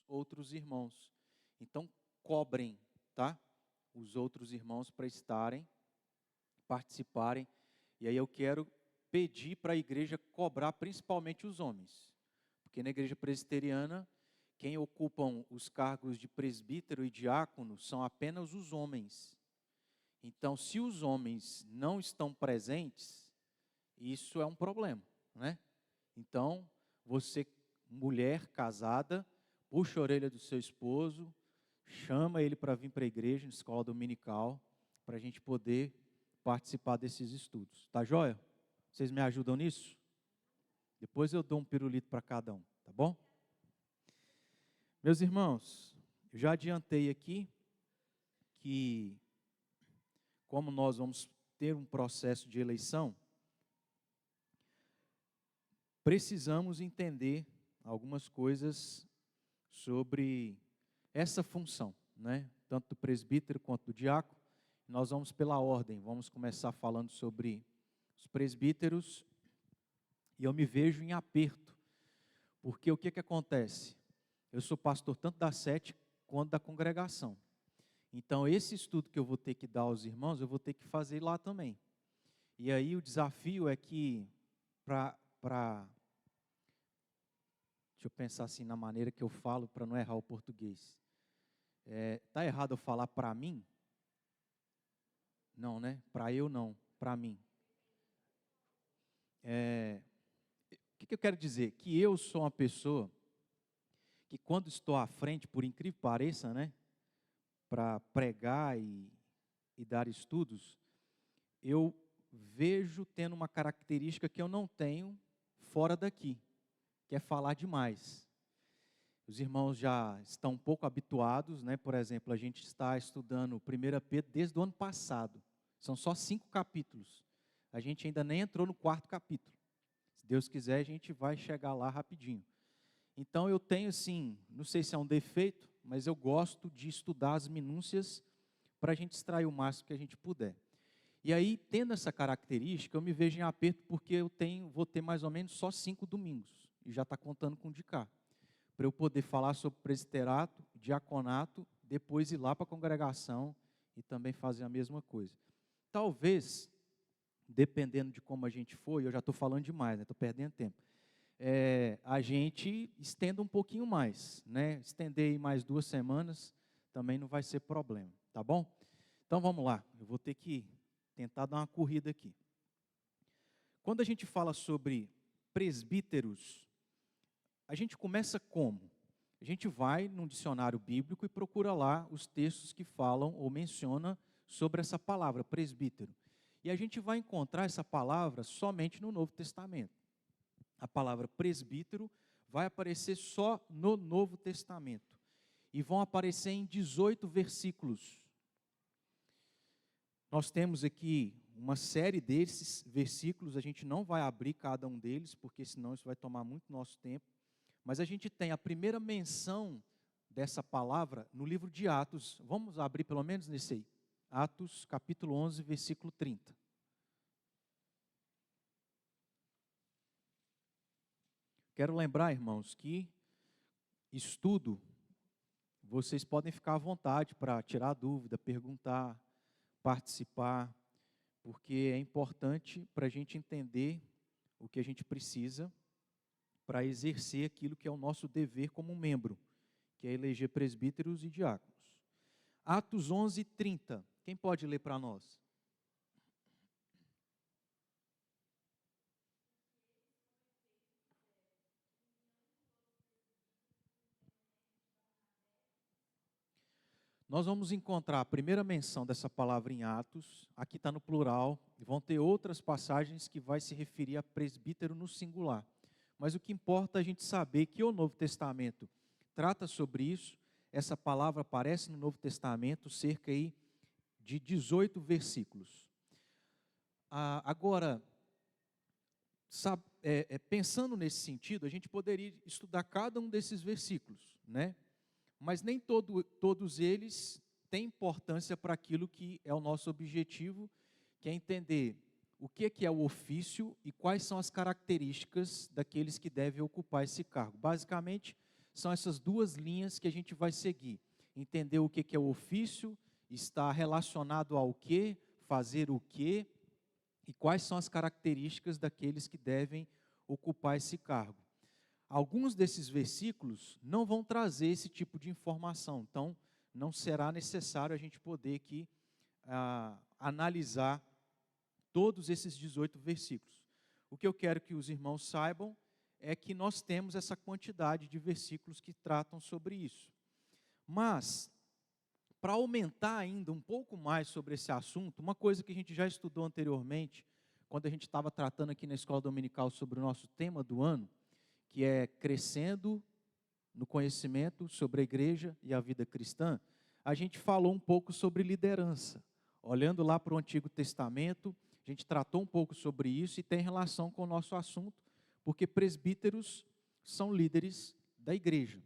outros irmãos. Então, cobrem, tá? Os outros irmãos para estarem, participarem. E aí eu quero pedir para a igreja cobrar principalmente os homens. Porque na igreja presbiteriana, quem ocupam os cargos de presbítero e diácono são apenas os homens. Então, se os homens não estão presentes, isso é um problema, né? Então, você, mulher casada, puxa a orelha do seu esposo, chama ele para vir para a igreja, na escola dominical, para a gente poder participar desses estudos. Tá joia? Vocês me ajudam nisso? Depois eu dou um pirulito para cada um, tá bom? Meus irmãos, eu já adiantei aqui que, como nós vamos ter um processo de eleição, precisamos entender algumas coisas sobre essa função, né? Tanto do presbítero quanto do diácono. Nós vamos pela ordem, vamos começar falando sobre os presbíteros, e eu me vejo em aperto, porque o que acontece? Eu sou pastor tanto da sede quanto da congregação. Então, esse estudo que eu vou ter que dar aos irmãos, eu vou ter que fazer lá também. E aí o desafio é que, deixa eu pensar assim na maneira que eu falo para não errar o português. Tá errado eu falar para mim? Não, né? Para eu não, para mim. O que eu quero dizer? Que eu sou uma pessoa que quando estou à frente, por incrível que pareça, né? Para pregar e dar estudos, eu vejo tendo uma característica que eu não tenho fora daqui, que é falar demais. Os irmãos já estão um pouco habituados, né? Por exemplo, a gente está estudando 1 Pedro desde o ano passado. São só 5 capítulos. A gente ainda nem entrou no 4º capítulo. Se Deus quiser, a gente vai chegar lá rapidinho. Então eu tenho assim, não sei se é um defeito, mas eu gosto de estudar as minúcias para a gente extrair o máximo que a gente puder. E aí, tendo essa característica, eu me vejo em aperto porque vou ter mais ou menos só 5 domingos. E já está contando com o de cá. Para eu poder falar sobre presbiterato, diaconato, depois ir lá para a congregação e também fazer a mesma coisa. Talvez, dependendo de como a gente for, e eu já estou falando demais, né? Estou perdendo tempo, a gente estenda um pouquinho mais, né? Estender aí mais 2 semanas também não vai ser problema, tá bom? Então vamos lá, eu vou ter que tentar dar uma corrida aqui. Quando a gente fala sobre presbíteros, a gente começa como? A gente vai num dicionário bíblico e procura lá os textos que falam ou mencionam sobre essa palavra, presbítero. E a gente vai encontrar essa palavra somente no Novo Testamento. A palavra presbítero vai aparecer só no Novo Testamento. E vão aparecer em 18 versículos. Nós temos aqui uma série desses versículos, a gente não vai abrir cada um deles, porque senão isso vai tomar muito nosso tempo. Mas a gente tem a primeira menção dessa palavra no livro de Atos. Vamos abrir pelo menos nesse aí. Atos, capítulo 11, versículo 30. Quero lembrar, irmãos, que estudo, vocês podem ficar à vontade para tirar dúvida, perguntar, participar, porque é importante para a gente entender o que a gente precisa para exercer aquilo que é o nosso dever como membro, que é eleger presbíteros e diáconos. Atos 11, 30. Quem pode ler para nós? Nós vamos encontrar a primeira menção dessa palavra em Atos, aqui está no plural, e vão ter outras passagens que vai se referir a presbítero no singular. Mas o que importa é a gente saber que o Novo Testamento trata sobre isso. Essa palavra aparece no Novo Testamento, cerca aí de 18 versículos. Agora, pensando nesse sentido, a gente poderia estudar cada um desses versículos, né? Mas nem todos eles têm importância para aquilo que é o nosso objetivo, que é entender o que é o ofício e quais são as características daqueles que devem ocupar esse cargo. Basicamente, são essas duas linhas que a gente vai seguir. Entender o que é o ofício, está relacionado ao quê, fazer o quê, e quais são as características daqueles que devem ocupar esse cargo. Alguns desses versículos não vão trazer esse tipo de informação, então não será necessário a gente poder aqui analisar todos esses 18 versículos. O que eu quero que os irmãos saibam é que nós temos essa quantidade de versículos que tratam sobre isso. Mas, para aumentar ainda um pouco mais sobre esse assunto, uma coisa que a gente já estudou anteriormente, quando a gente estava tratando aqui na escola dominical sobre o nosso tema do ano, que é crescendo no conhecimento sobre a igreja e a vida cristã, a gente falou um pouco sobre liderança. Olhando lá para o Antigo Testamento, a gente tratou um pouco sobre isso e tem relação com o nosso assunto, porque presbíteros são líderes da igreja.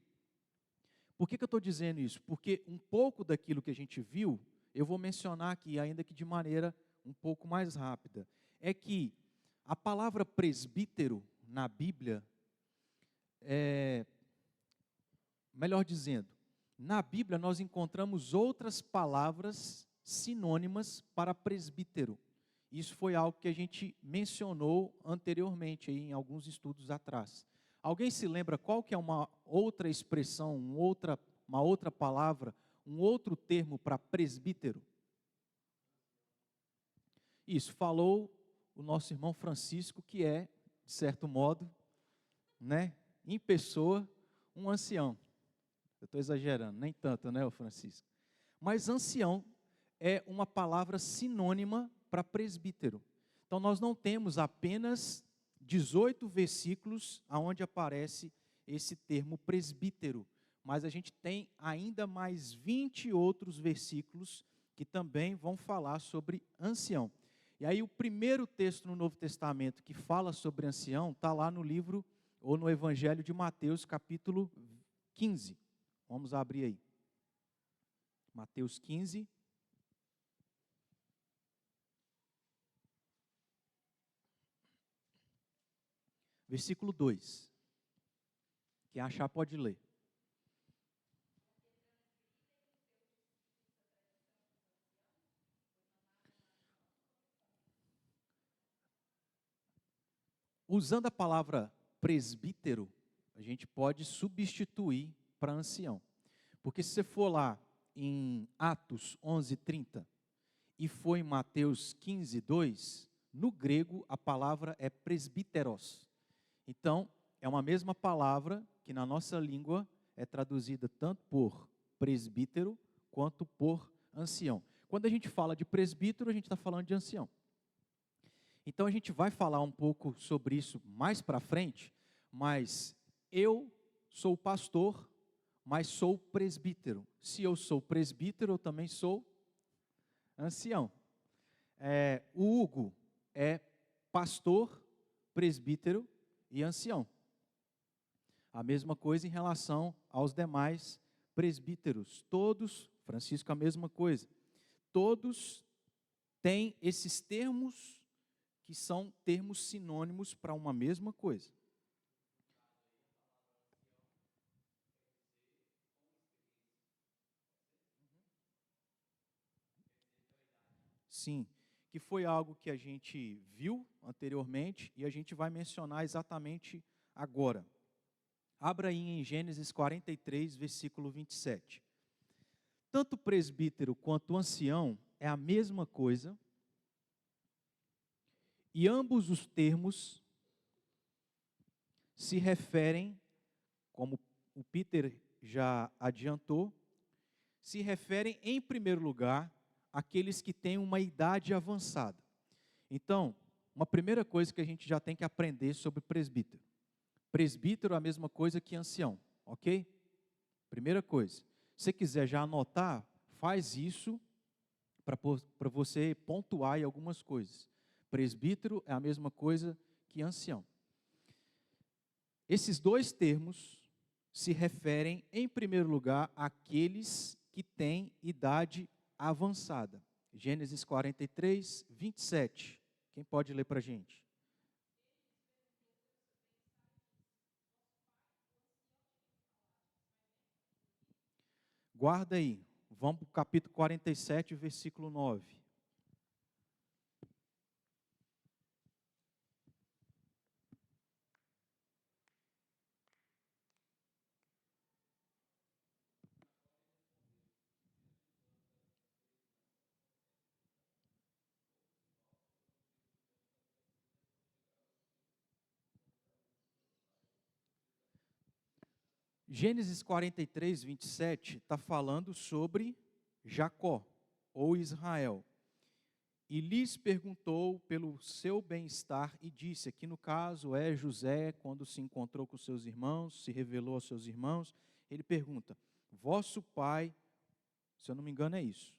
Por que eu estou dizendo isso? Porque um pouco daquilo que a gente viu, eu vou mencionar aqui, ainda que de maneira um pouco mais rápida, é que a palavra presbítero na Bíblia, melhor dizendo, na Bíblia nós encontramos outras palavras sinônimas para presbítero. Isso foi algo que a gente mencionou anteriormente, aí, em alguns estudos atrás. Alguém se lembra qual que é uma outra expressão, uma outra palavra, um outro termo para presbítero? Isso, falou o nosso irmão Francisco, que é, de certo modo, né, em pessoa, um ancião. Eu estou exagerando, nem tanto, né, o Francisco? Mas ancião é uma palavra sinônima para presbítero. Então, nós não temos apenas 18 versículos onde aparece esse termo presbítero, mas a gente tem ainda mais 20 outros versículos que também vão falar sobre ancião. E aí o primeiro texto no Novo Testamento que fala sobre ancião está lá no livro, ou no Evangelho de Mateus, capítulo 15. Vamos abrir aí. Mateus 15. Versículo 2. Quem achar pode ler. Usando a palavra presbítero, a gente pode substituir para ancião. Porque se você for lá em Atos 11:30 e for em Mateus 15:2, no grego a palavra é presbíteros. Então, é uma mesma palavra que na nossa língua é traduzida tanto por presbítero quanto por ancião. Quando a gente fala de presbítero, a gente está falando de ancião. Então a gente vai falar um pouco sobre isso mais para frente, mas eu sou pastor, mas sou presbítero. Se eu sou presbítero, eu também sou ancião. O Hugo é pastor, presbítero e ancião. A mesma coisa em relação aos demais presbíteros. Todos, Francisco, a mesma coisa. Todos têm esses termos que são termos sinônimos para uma mesma coisa. Sim, que foi algo que a gente viu anteriormente e a gente vai mencionar exatamente agora. Abra aí em Gênesis 43, versículo 27. Tanto presbítero quanto ancião é a mesma coisa, e ambos os termos se referem, como o Peter já adiantou, se referem em primeiro lugar àqueles que têm uma idade avançada. Então, uma primeira coisa que a gente já tem que aprender sobre presbítero. Presbítero é a mesma coisa que ancião, ok? Primeira coisa. Se você quiser já anotar, faz isso para você pontuar em algumas coisas. Presbítero é a mesma coisa que ancião. Esses dois termos se referem, em primeiro lugar, àqueles que têm idade avançada. Gênesis 43, 27. Quem pode ler para a gente? Guarda aí. Vamos para o capítulo 47, versículo 9. Gênesis 43, 27 está falando sobre Jacó, ou Israel. E lhes perguntou pelo seu bem-estar e disse, aqui no caso é José, quando se encontrou com seus irmãos, se revelou aos seus irmãos, ele pergunta, vosso pai, se eu não me engano é isso,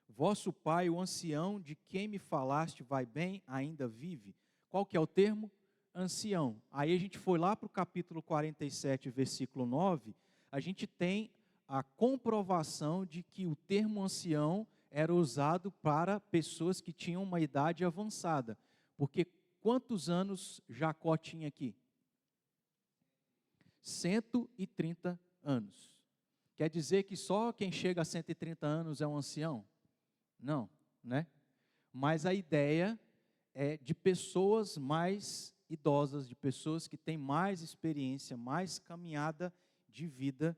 vosso pai, o ancião de quem me falaste, vai bem, ainda vive? Qual que é o termo? Ancião. Aí a gente foi lá para o capítulo 47, versículo 9, a gente tem a comprovação de que o termo ancião era usado para pessoas que tinham uma idade avançada. Porque quantos anos Jacó tinha aqui? 130 anos. Quer dizer que só quem chega a 130 anos é um ancião? Não, né? Mas a ideia é de pessoas mais idosas, de pessoas que têm mais experiência, mais caminhada de vida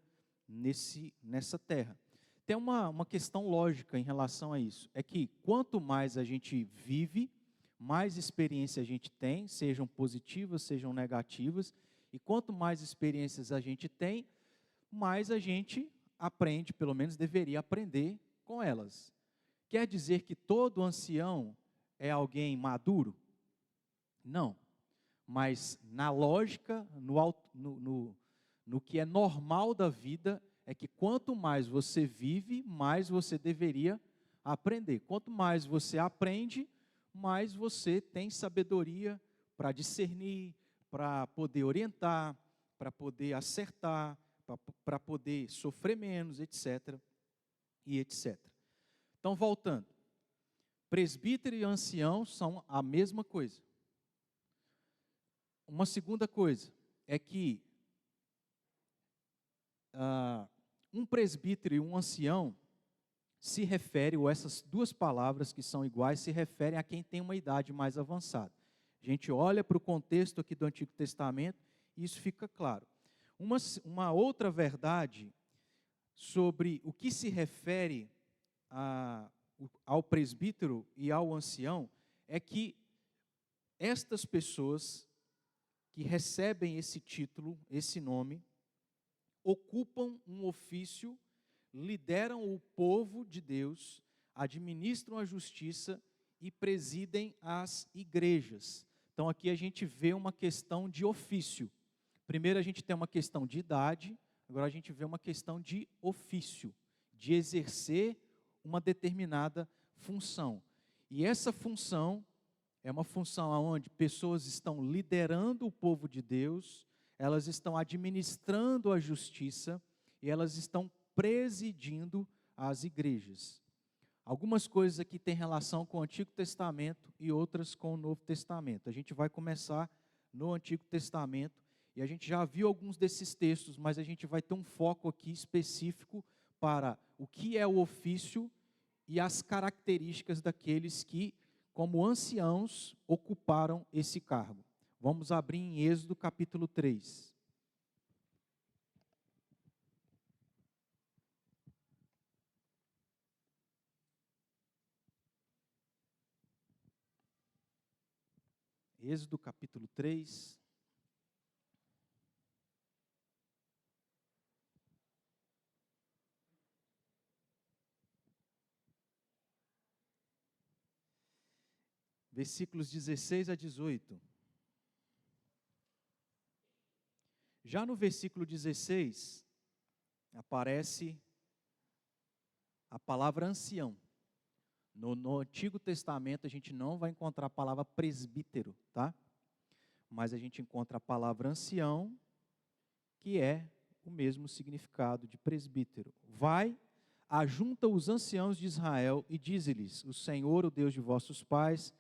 nessa terra. Tem uma questão lógica em relação a isso, é que quanto mais a gente vive, mais experiência a gente tem, sejam positivas, sejam negativas, e quanto mais experiências a gente tem, mais a gente aprende, pelo menos deveria aprender com elas. Quer dizer que todo ancião é alguém maduro? Não. Mas na lógica, no que é normal da vida, é que quanto mais você vive, mais você deveria aprender. Quanto mais você aprende, mais você tem sabedoria para discernir, para poder orientar, para poder acertar, para poder sofrer menos, etc. e etc. Então, voltando. Presbítero e ancião são a mesma coisa. Uma segunda coisa é que um presbítero e um ancião se refere, ou essas duas palavras que são iguais, se referem a quem tem uma idade mais avançada. A gente olha para o contexto aqui do Antigo Testamento e isso fica claro. Uma outra verdade sobre o que se refere ao presbítero e ao ancião é que estas pessoas que recebem esse título, esse nome, ocupam um ofício, lideram o povo de Deus, administram a justiça e presidem as igrejas. Então aqui a gente vê uma questão de ofício. Primeiro a gente tem uma questão de idade, agora a gente vê uma questão de ofício, de exercer uma determinada função. E essa função é uma função onde pessoas estão liderando o povo de Deus, elas estão administrando a justiça e elas estão presidindo as igrejas. Algumas coisas aqui têm relação com o Antigo Testamento e outras com o Novo Testamento. A gente vai começar no Antigo Testamento e a gente já viu alguns desses textos, mas a gente vai ter um foco aqui específico para o que é o ofício e as características daqueles que, como anciãos, ocuparam esse cargo. Vamos abrir em Êxodo capítulo 3. Êxodo capítulo 3. Versículos 16 a 18. Já no versículo 16, aparece a palavra ancião. No Antigo Testamento a gente não vai encontrar a palavra presbítero, tá? Mas a gente encontra a palavra ancião, que é o mesmo significado de presbítero. Vai, ajunta os anciãos de Israel e dize-lhes, o Senhor, o Deus de vossos pais,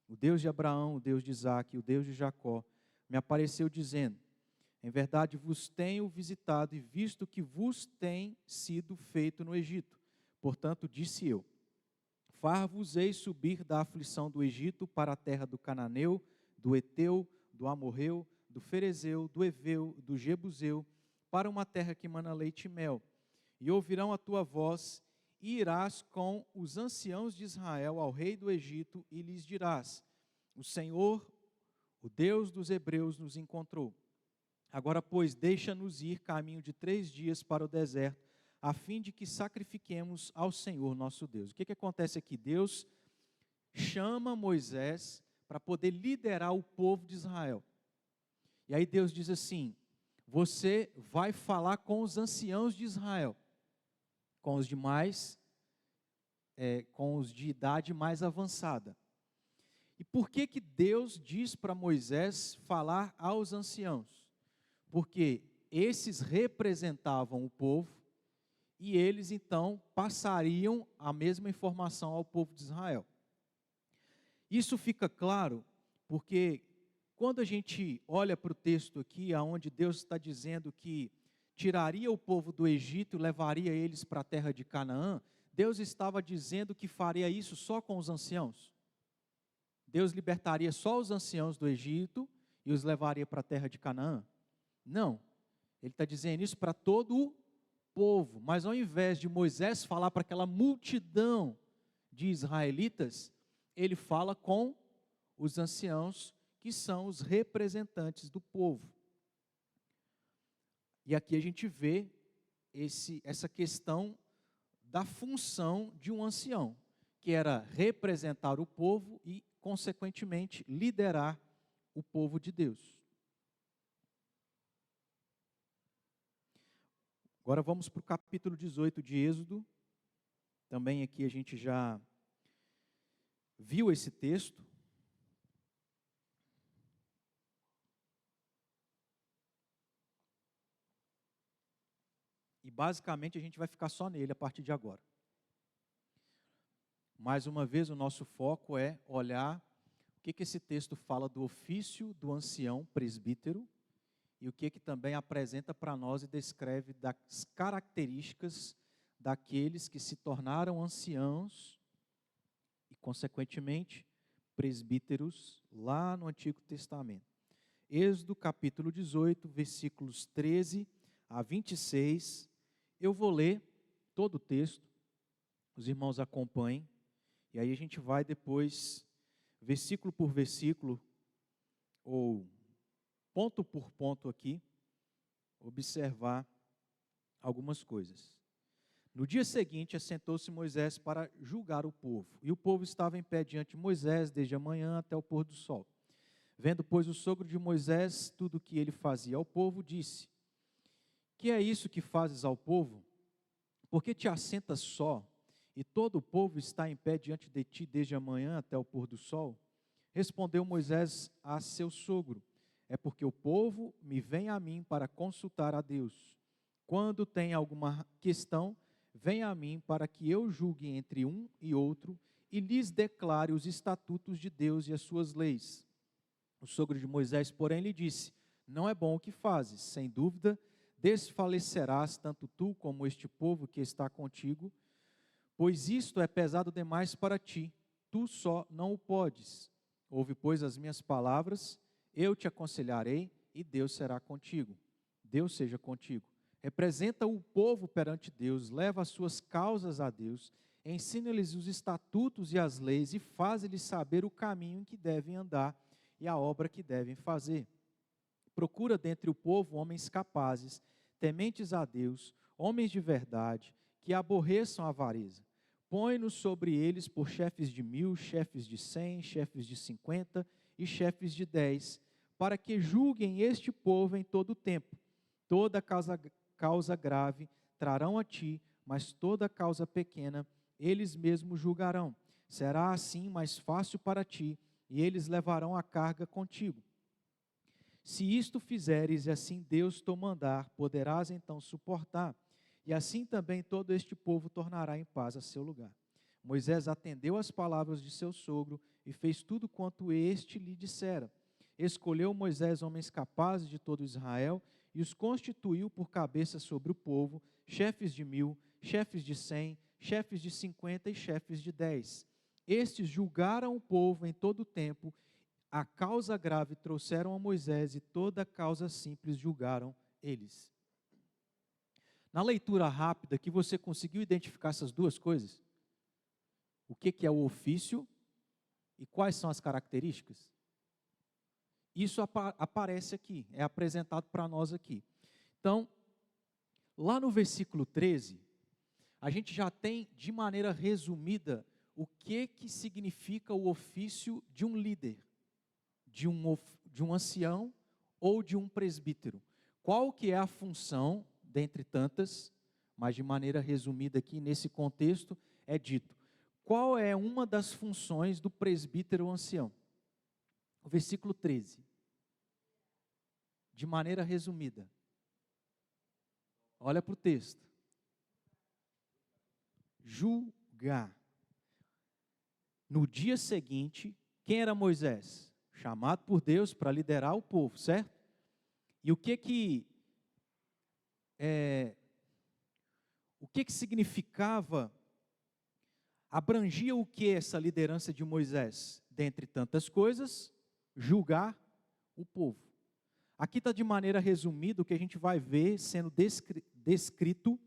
o Deus de Abraão, o Deus de Isaque, o Deus de Jacó, me apareceu dizendo, Em verdade vos tenho visitado e visto o que vos tem sido feito no Egito. Portanto, disse eu: far-vos-ei subir da aflição do Egito para a terra do Cananeu, do Eteu, do Amorreu, do Ferezeu, do Eveu, do Jebuseu, para uma terra que mana leite e mel. E ouvirão a tua voz, e irás com os anciãos de Israel ao rei do Egito, e lhes dirás: o Senhor, o Deus dos hebreus, nos encontrou. Agora, pois, deixa-nos ir caminho de 3 dias para o deserto, a fim de que sacrifiquemos ao Senhor nosso Deus. O que acontece aqui? Deus chama Moisés para poder liderar o povo de Israel. E aí Deus diz assim: você vai falar com os anciãos de Israel, com os demais, com os de idade mais avançada. E por que Deus diz para Moisés falar aos anciãos? Porque esses representavam o povo, e eles então passariam a mesma informação ao povo de Israel. Isso fica claro porque quando a gente olha para o texto aqui, onde Deus está dizendo que tiraria o povo do Egito e levaria eles para a terra de Canaã, Deus estava dizendo que faria isso só com os anciãos. Deus libertaria só os anciãos do Egito e os levaria para a terra de Canaã? Não, ele está dizendo isso para todo o povo, mas ao invés de Moisés falar para aquela multidão de israelitas, ele fala com os anciãos, que são os representantes do povo. E aqui a gente vê essa questão da função de um ancião, que era representar o povo e, consequentemente, liderar o povo de Deus. Agora vamos para o capítulo 18 de Êxodo. Também aqui a gente já viu esse texto. E basicamente a gente vai ficar só nele a partir de agora. Mais uma vez o nosso foco é olhar o que esse texto fala do ofício do ancião presbítero, e o que também apresenta para nós e descreve das características daqueles que se tornaram anciãos e, consequentemente, presbíteros lá no Antigo Testamento. Êxodo capítulo 18, versículos 13 a 26. Eu vou ler todo o texto, os irmãos acompanhem, e aí a gente vai depois, versículo por versículo, ou ponto por ponto aqui, observar algumas coisas. No dia seguinte, assentou-se Moisés para julgar o povo. E o povo estava em pé diante de Moisés, desde a manhã até o pôr do sol. Vendo, pois, o sogro de Moisés tudo o que ele fazia ao povo, disse: que é isso que fazes ao povo? Porque te assentas só, e todo o povo está em pé diante de ti desde a manhã até o pôr do sol? Respondeu Moisés a seu sogro: é porque o povo me vem a mim para consultar a Deus. Quando tem alguma questão, vem a mim para que eu julgue entre um e outro e lhes declare os estatutos de Deus e as suas leis. O sogro de Moisés, porém, lhe disse: não é bom o que fazes, sem dúvida desfalecerás tanto tu como este povo que está contigo, pois isto é pesado demais para ti, tu só não o podes. Ouve, pois, as minhas palavras, eu te aconselharei e Deus será contigo. Deus seja contigo. Representa o povo perante Deus, leva as suas causas a Deus, ensina-lhes os estatutos e as leis e faz-lhes saber o caminho em que devem andar e a obra que devem fazer. Procura dentre o povo homens capazes, tementes a Deus, homens de verdade, que aborreçam a avareza. Põe-nos sobre eles por chefes de 1000, chefes de 100, chefes de 50 e chefes de 10, para que julguem este povo em todo o tempo. Toda causa grave trarão a ti, mas toda causa pequena eles mesmos julgarão. Será assim mais fácil para ti, e eles levarão a carga contigo. Se isto fizeres, e assim Deus te mandar, poderás então suportar, e assim também todo este povo tornará em paz a seu lugar. Moisés atendeu às palavras de seu sogro, e fez tudo quanto este lhe dissera. escolheu Moisés homens capazes de todo Israel e os constituiu por cabeça sobre o povo, chefes de 1000, chefes de 100, chefes de 50 e chefes de 10. Estes julgaram o povo em todo o tempo, a causa grave trouxeram a Moisés e toda a causa simples julgaram eles. Na leitura rápida, que você conseguiu identificar essas duas coisas? O que é o ofício e quais são as características? Isso aparece aqui, é apresentado para nós aqui. Então, lá no versículo 13, a gente já tem, de maneira resumida, o que significa o ofício de um líder, de um ancião ou de um presbítero. Qual que é a função, dentre tantas, mas de maneira resumida aqui, nesse contexto, é dito. Qual é uma das funções do presbítero ancião? O versículo 13. De maneira resumida. Olha para o texto. Julgar. No dia seguinte, quem era Moisés? Chamado por Deus para liderar o povo, certo? E o que significava, abrangia o que essa liderança de Moisés? Dentre tantas coisas, julgar o povo. Aqui está de maneira resumida o que a gente vai ver sendo descrito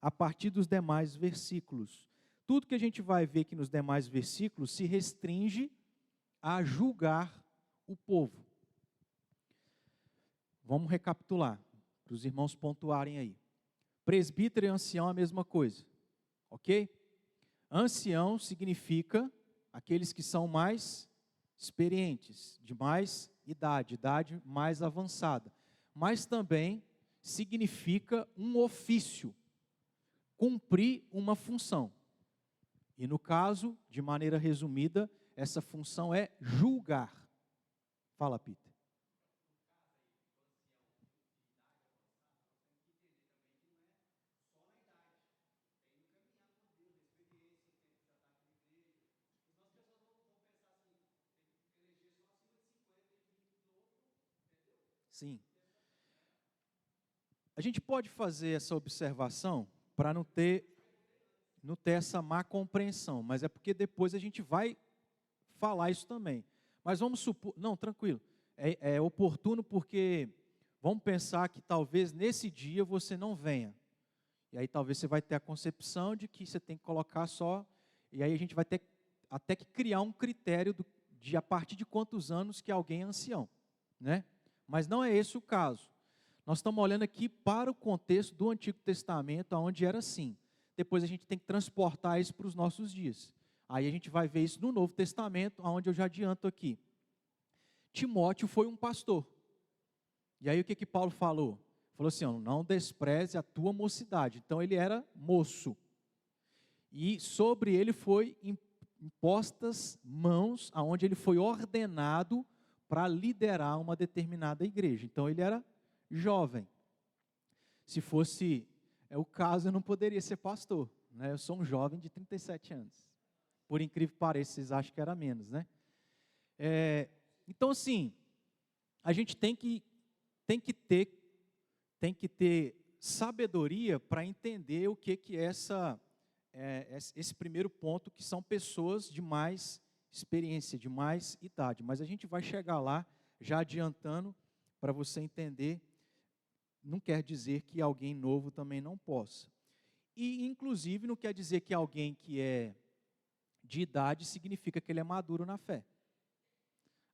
a partir dos demais versículos. Tudo que a gente vai ver aqui nos demais versículos se restringe a julgar o povo. Vamos recapitular, para os irmãos pontuarem aí. Presbítero e ancião é a mesma coisa, ok? Ancião significa aqueles que são mais experientes, de mais idade mais avançada. Mas também significa um ofício, cumprir uma função. E no caso, de maneira resumida, essa função é julgar. Fala, Peter. Sim. A gente pode fazer essa observação para não ter essa má compreensão, mas é porque depois a gente vai falar isso também. Mas vamos supor, não, tranquilo, é oportuno porque vamos pensar que talvez nesse dia você não venha. E aí talvez você vai ter a concepção de que você tem que colocar só, e aí a gente vai ter até que criar um critério de a partir de quantos anos que alguém é ancião, né? Mas não é esse o caso. Nós estamos olhando aqui para o contexto do Antigo Testamento, onde era assim. Depois a gente tem que transportar isso para os nossos dias. Aí a gente vai ver isso no Novo Testamento, onde eu já adianto aqui. Timóteo foi um pastor. E aí o que Paulo falou? Falou assim, não despreze a tua mocidade. Então ele era moço. E sobre ele foi impostas mãos, aonde ele foi ordenado para liderar uma determinada igreja. Então ele era jovem. Se fosse o caso, eu não poderia ser pastor, né? Eu sou um jovem de 37 anos. Por incrível que pareça, vocês acham que era menos, né? Então, assim, a gente tem que ter sabedoria para entender o que é esse primeiro ponto, que são pessoas de mais experiência, de mais idade. Mas a gente vai chegar lá, já adiantando, para você entender, não quer dizer que alguém novo também não possa. E, inclusive, não quer dizer que alguém que é de idade significa que ele é maduro na fé.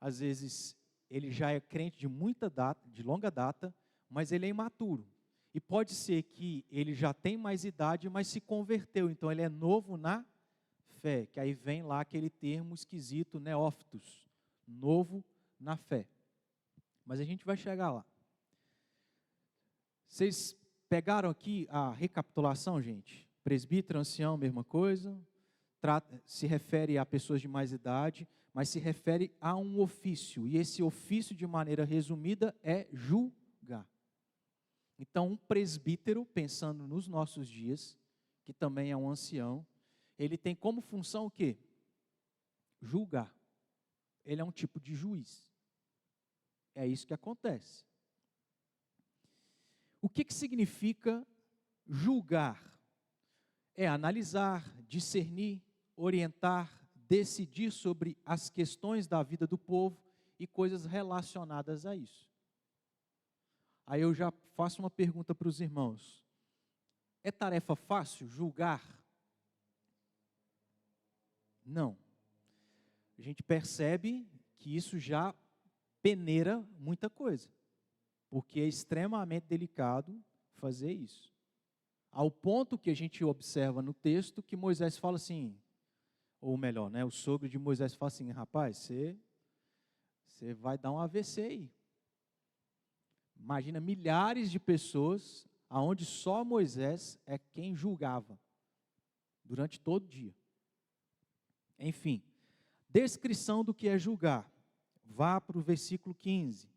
Às vezes, ele já é crente de longa data, mas ele é imaturo. E pode ser que ele já tem mais idade, mas se converteu. Então, ele é novo na fé. Que aí vem lá aquele termo esquisito, neófitos. Novo na fé. Mas a gente vai chegar lá. Vocês pegaram aqui a recapitulação, gente? Presbítero, ancião, mesma coisa. Se refere a pessoas de mais idade, mas se refere a um ofício. E esse ofício, de maneira resumida, é julgar. Então, um presbítero, pensando nos nossos dias, que também é um ancião, ele tem como função o quê? Julgar. Ele é um tipo de juiz. é isso que acontece. O que significa julgar? É analisar, discernir, orientar, decidir sobre as questões da vida do povo e coisas relacionadas a isso. Aí eu já faço uma pergunta para os irmãos. É tarefa fácil julgar? Não. A gente percebe que isso já peneira muita coisa, porque é extremamente delicado fazer isso. Ao ponto que a gente observa no texto que Moisés fala assim, ou melhor, o sogro de Moisés fala assim, rapaz, você vai dar um AVC aí. Imagina milhares de pessoas, aonde só Moisés é quem julgava, durante todo o dia. Enfim, descrição do que é julgar. Vá para o versículo 15.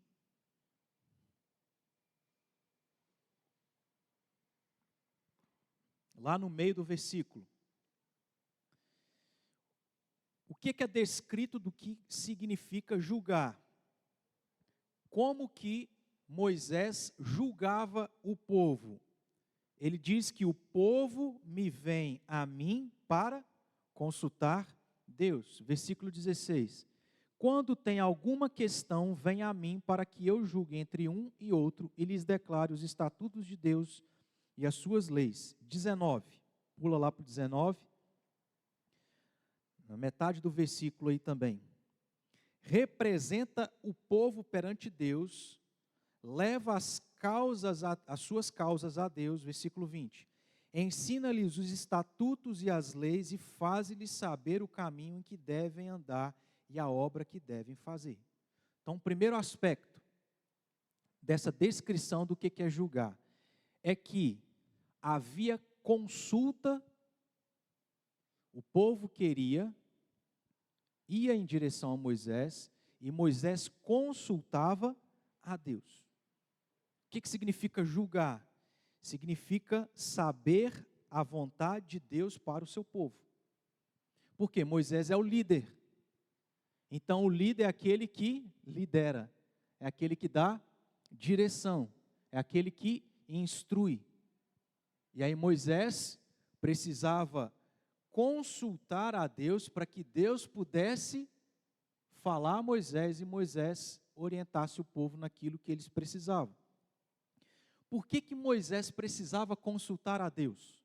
Lá no meio do versículo. O que é descrito do que significa julgar? Como que Moisés julgava o povo? Ele diz que o povo me vem a mim para consultar Deus. Versículo 16. Quando tem alguma questão, vem a mim para que eu julgue entre um e outro e lhes declare os estatutos de Deus e as suas leis. 19. Pula lá para o 19. Na metade do versículo aí também. Representa o povo perante Deus, leva as suas causas a Deus, versículo 20. Ensina-lhes os estatutos e as leis e faz-lhes saber o caminho em que devem andar e a obra que devem fazer. Então, o primeiro aspecto dessa descrição do que é julgar é que havia consulta, o povo ia em direção a Moisés e Moisés consultava a Deus. O que significa julgar? Significa saber a vontade de Deus para o seu povo. Porque Moisés é o líder. Então, o líder é aquele que lidera, é aquele que dá direção, é aquele que instrui. E aí Moisés precisava consultar a Deus para que Deus pudesse falar a Moisés e Moisés orientasse o povo naquilo que eles precisavam. Por que Moisés precisava consultar a Deus?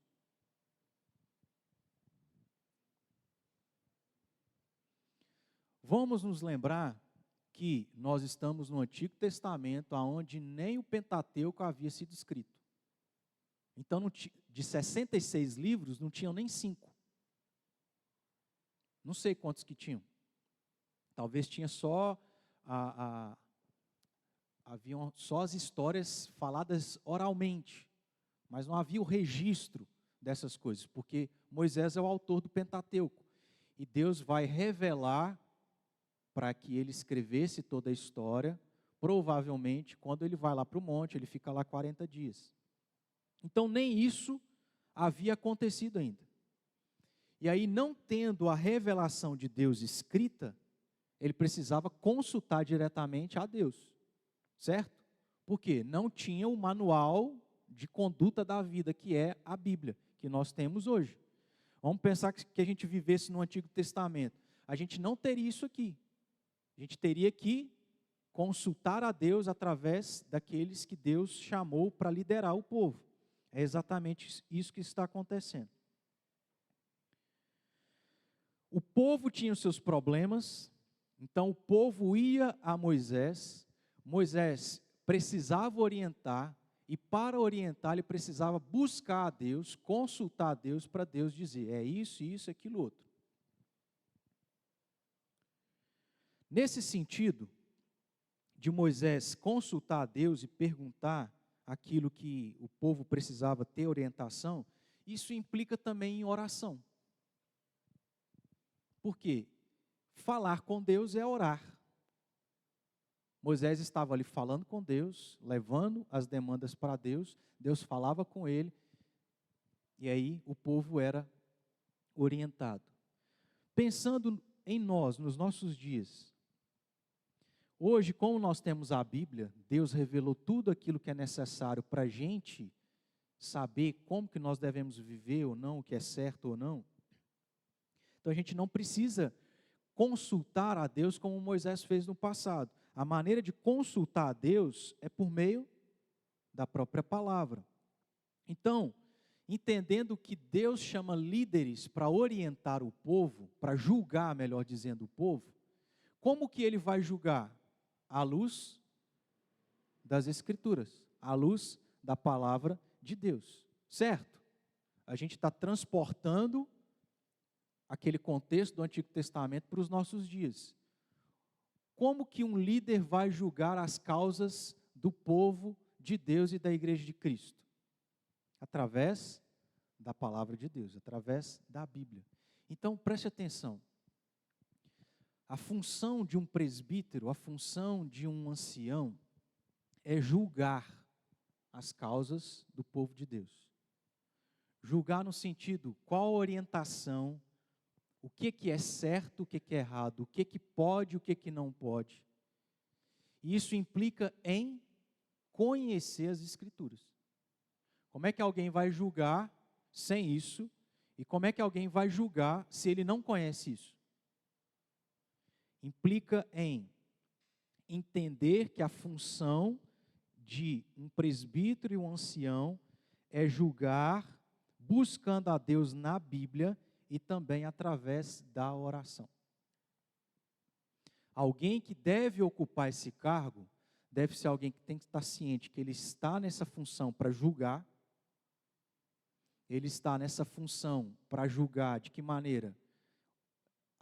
Vamos nos lembrar que nós estamos no Antigo Testamento, onde nem o Pentateuco havia sido escrito. Então, de 66 livros, não tinham nem 5. Não sei quantos que tinham. Talvez tinha só haviam só as histórias faladas oralmente, mas não havia o registro dessas coisas, porque Moisés é o autor do Pentateuco. E Deus vai revelar para que ele escrevesse toda a história, provavelmente, quando ele vai lá para o monte, ele fica lá 40 dias. Então, nem isso havia acontecido ainda. E aí, não tendo a revelação de Deus escrita, ele precisava consultar diretamente a Deus, certo? Porque não tinha o manual de conduta da vida, que é a Bíblia, que nós temos hoje. Vamos pensar que a gente vivesse no Antigo Testamento. A gente não teria isso aqui. A gente teria que consultar a Deus através daqueles que Deus chamou para liderar o povo. É exatamente isso que está acontecendo. O povo tinha os seus problemas, então o povo ia a Moisés, Moisés precisava orientar, e para orientar ele precisava buscar a Deus, consultar a Deus, para Deus dizer, é isso, aquilo outro. Nesse sentido, de Moisés consultar a Deus e perguntar aquilo que o povo precisava ter orientação, isso implica também em oração. Por quê? Falar com Deus é orar. Moisés estava ali falando com Deus, levando as demandas para Deus, Deus falava com ele, e aí o povo era orientado. Pensando em nós, nos nossos dias, Hoje, como nós temos a Bíblia, Deus revelou tudo aquilo que é necessário para a gente saber como que nós devemos viver ou não, o que é certo ou não. Então a gente não precisa consultar a Deus como Moisés fez no passado. A maneira de consultar a Deus é por meio da própria palavra. Então, entendendo que Deus chama líderes para orientar o povo, para julgar, melhor dizendo, o povo, como que ele vai julgar? À luz das Escrituras, à luz da palavra de Deus, certo? A gente está transportando aquele contexto do Antigo Testamento para os nossos dias. Como que um líder vai julgar as causas do povo de Deus e da igreja de Cristo? Através da palavra de Deus, através da Bíblia. Então, preste atenção. A função de um presbítero, a função de um ancião, é julgar as causas do povo de Deus. Julgar no sentido, qual a orientação, o que é certo, o que é errado, o que pode, o que não pode. E isso implica em conhecer as Escrituras. Como é que alguém vai julgar sem isso? E como é que alguém vai julgar se ele não conhece isso? Implica em entender que a função de um presbítero e um ancião é julgar, buscando a Deus na Bíblia e também através da oração. Alguém que deve ocupar esse cargo, deve ser alguém que tem que estar ciente que ele está nessa função para julgar, ele está nessa função para julgar de que maneira?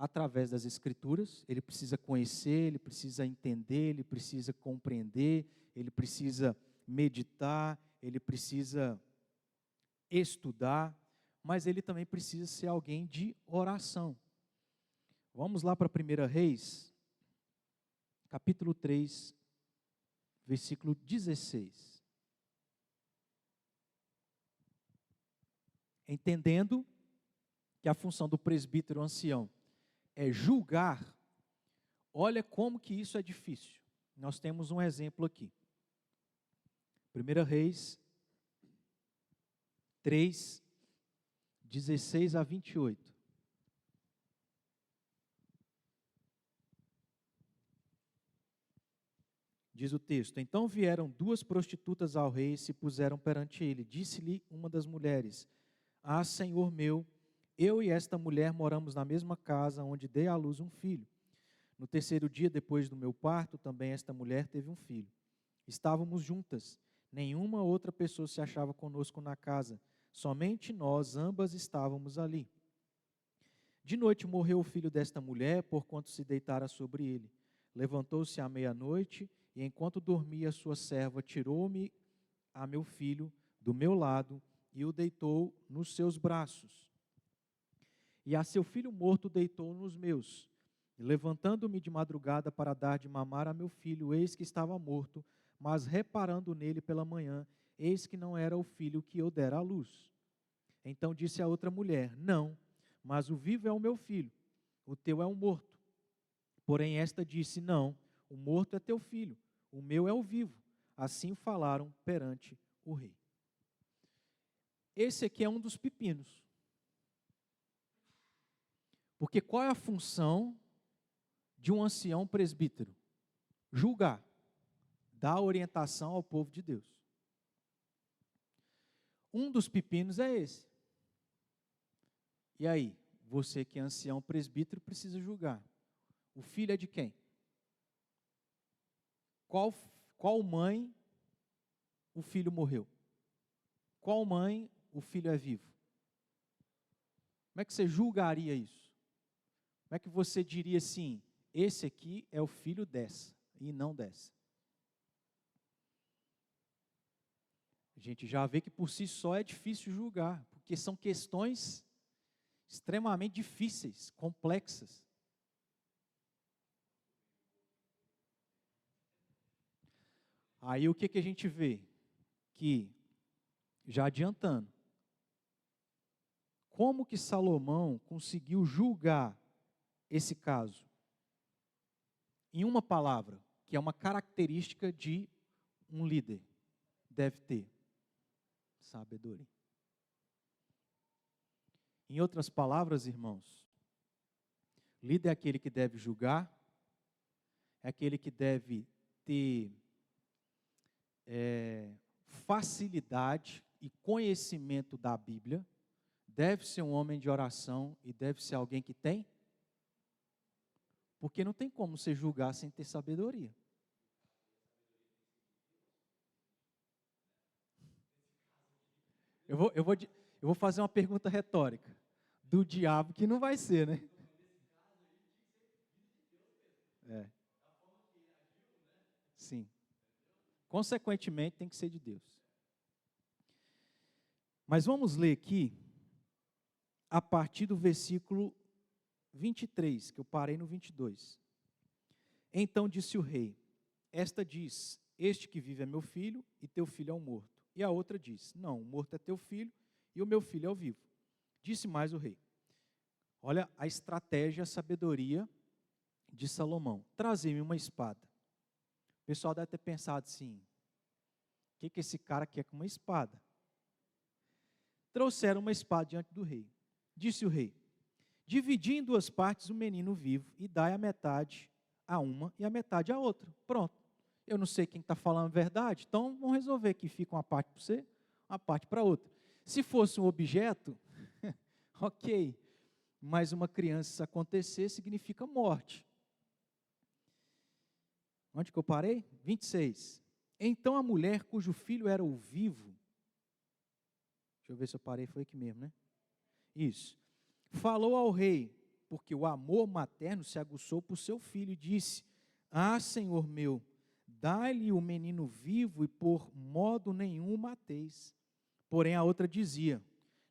Através das Escrituras, ele precisa conhecer, ele precisa entender, ele precisa compreender, ele precisa meditar, ele precisa estudar, mas ele também precisa ser alguém de oração. Vamos lá para 1 Reis, capítulo 3, versículo 16. Entendendo que a função do presbítero ancião é julgar, olha como que isso é difícil. Nós temos um exemplo aqui. 1 Reis 3, 16 a 28. Diz o texto: Então vieram duas prostitutas ao rei e se puseram perante ele. Disse-lhe uma das mulheres: Ah, senhor meu, eu e esta mulher moramos na mesma casa, onde dei à luz um filho. No terceiro dia, depois do meu parto, também esta mulher teve um filho. Estávamos juntas, nenhuma outra pessoa se achava conosco na casa, somente nós ambas estávamos ali. De noite morreu o filho desta mulher, porquanto se deitara sobre ele. Levantou-se à meia-noite, e enquanto dormia sua serva, tirou-me a meu filho do meu lado e o deitou nos seus braços. E a seu filho morto deitou nos meus. E levantando-me de madrugada para dar de mamar a meu filho, eis que estava morto, mas reparando nele pela manhã, eis que não era o filho que eu dera à luz. Então disse a outra mulher: Não, mas o vivo é o meu filho, o teu é o morto. Porém esta disse: Não, o morto é teu filho, o meu é o vivo. Assim falaram perante o rei. Esse aqui é um dos pepinos. Porque qual é a função de um ancião presbítero? Julgar, dar orientação ao povo de Deus. Um dos pepinos é esse. E aí, você que é ancião presbítero precisa julgar. O filho é de quem? Qual mãe o filho morreu? Qual mãe o filho é vivo? Como é que você julgaria isso? Como é que você diria assim, esse aqui é o filho dessa e não dessa? A gente já vê que por si só é difícil julgar, porque são questões extremamente difíceis, complexas. Aí o que a gente vê? Que, já adiantando, como que Salomão conseguiu julgar esse caso? Em uma palavra, o que é uma característica de um líder. Deve ter sabedoria. Em outras palavras, irmãos, líder é aquele que deve julgar, é aquele que deve ter facilidade e conhecimento da Bíblia, deve ser um homem de oração e deve ser alguém que tem, porque não tem como você julgar sem ter sabedoria. Eu vou fazer uma pergunta retórica. Do diabo que não vai ser, né? É. Sim. Consequentemente, tem que ser de Deus. Mas vamos ler aqui, a partir do versículo 23, que eu parei no 22. Então disse o rei, esta diz, este que vive é meu filho, e teu filho é um morto. E a outra diz, não, o morto é teu filho, e o meu filho é o vivo. Disse mais o rei, olha a estratégia, a sabedoria de Salomão. Trazei-me uma espada. O pessoal deve ter pensado assim, o que esse cara quer com uma espada? Trouxeram uma espada diante do rei. Disse o rei, dividi em duas partes o menino vivo e dai a metade a uma e a metade a outra. Pronto. Eu não sei quem está falando a verdade, então vamos resolver que fica uma parte para você, uma parte para outra. Se fosse um objeto, ok, mas uma criança, se acontecer, significa morte. Onde que eu parei? 26. Então a mulher cujo filho era o vivo, deixa eu ver se eu parei, foi aqui mesmo, né? Isso. Falou ao rei, porque o amor materno se aguçou por seu filho, e disse, ah, Senhor meu, dai-lhe o menino vivo e por modo nenhum o mateis. Porém a outra dizia,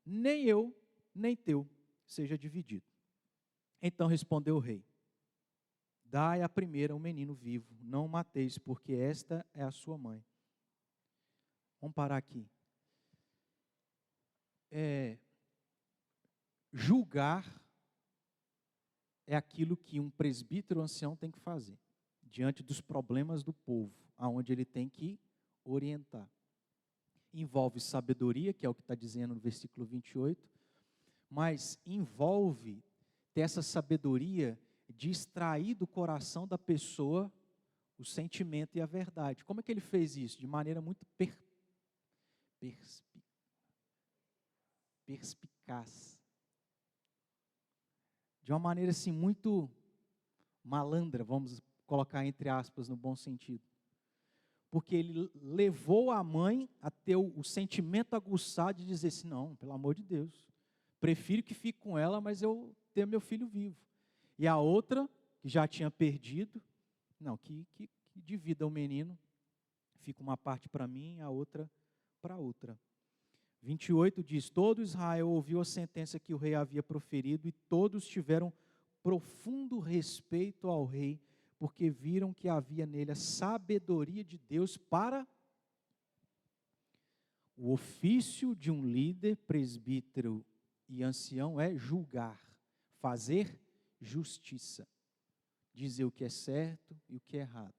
nem eu, nem teu, seja dividido. Então respondeu o rei, dai a primeira o menino vivo, não o mateis, porque esta é a sua mãe. Vamos parar aqui. Julgar é aquilo que um presbítero ancião tem que fazer, diante dos problemas do povo, aonde ele tem que orientar. Envolve sabedoria, que é o que está dizendo no versículo 28, mas envolve ter essa sabedoria de extrair do coração da pessoa o sentimento e a verdade. Como é que ele fez isso? De maneira muito perspicaz. De uma maneira assim muito malandra, vamos colocar entre aspas no bom sentido. Porque ele levou a mãe a ter o sentimento aguçado de dizer assim, não, pelo amor de Deus, prefiro que fique com ela, mas eu tenho meu filho vivo. E a outra, que já tinha perdido, não, que divida o menino, fica uma parte para mim, a outra para outra. 28 diz, todo Israel ouviu a sentença que o rei havia proferido e todos tiveram profundo respeito ao rei, porque viram que havia nele a sabedoria de Deus para o ofício de um líder, presbítero e ancião é julgar, fazer justiça, dizer o que é certo e o que é errado.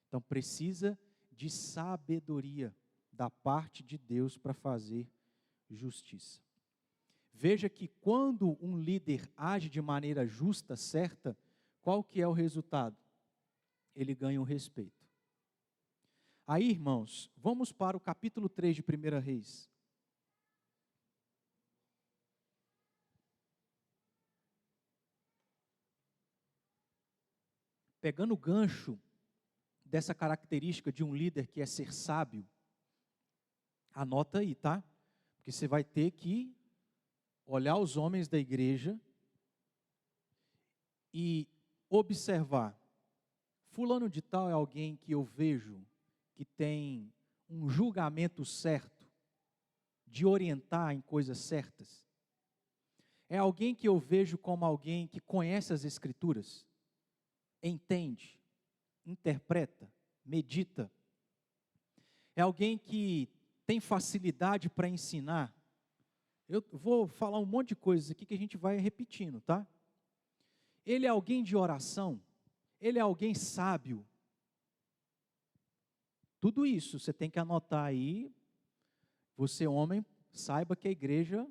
Então precisa de sabedoria da parte de Deus para fazer justiça. Veja que quando um líder age de maneira justa, certa, qual que é o resultado? Ele ganha o respeito. Aí, irmãos, vamos para o capítulo 3 de 1 Reis. Pegando o gancho dessa característica de um líder que é ser sábio, anota aí, tá? Porque você vai ter que olhar os homens da igreja e observar. Fulano de tal é alguém que eu vejo que tem um julgamento certo, de orientar em coisas certas. É alguém que eu vejo como alguém que conhece as Escrituras, entende, interpreta, medita. É alguém que tem facilidade para ensinar. Eu vou falar um monte de coisas aqui que a gente vai repetindo, tá? Ele é alguém de oração, ele é alguém sábio, tudo isso você tem que anotar aí. Você, homem, saiba que a igreja,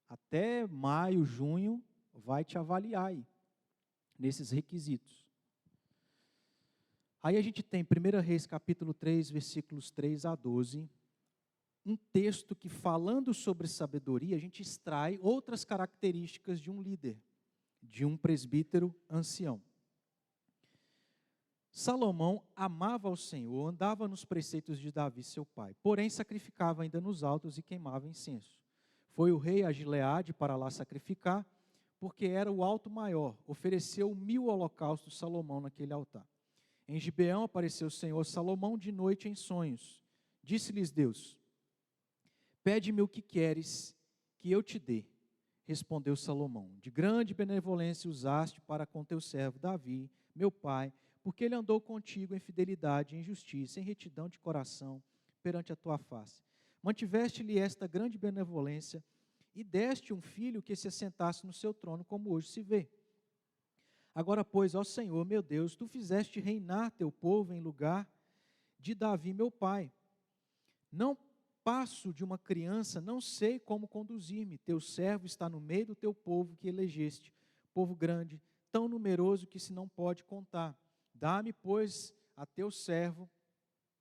até maio, junho, vai te avaliar aí, nesses requisitos. Aí a gente tem 1 Reis capítulo 3, versículos 3 a 12, um texto que, falando sobre sabedoria, a gente extrai outras características de um líder, de um presbítero ancião. Salomão amava ao Senhor, andava nos preceitos de Davi, seu pai, porém sacrificava ainda nos altos e queimava incenso. Foi o rei a Gileade para lá sacrificar, porque era o alto maior. Ofereceu 1000 holocaustos Salomão naquele altar. Em Gibeão apareceu o Senhor Salomão de noite em sonhos. Disse-lhes Deus: pede-me o que queres que eu te dê. Respondeu Salomão: de grande benevolência usaste para com teu servo Davi, meu pai, porque ele andou contigo em fidelidade, em justiça, em retidão de coração, perante a tua face. Mantiveste-lhe esta grande benevolência, e deste um filho que se assentasse no seu trono, como hoje se vê. Agora, pois, ó Senhor, meu Deus, tu fizeste reinar teu povo em lugar de Davi, meu pai. Não passo de uma criança, não sei como conduzir-me. Teu servo está no meio do teu povo que elegeste, povo grande, tão numeroso que se não pode contar. Dá-me, pois, a teu servo,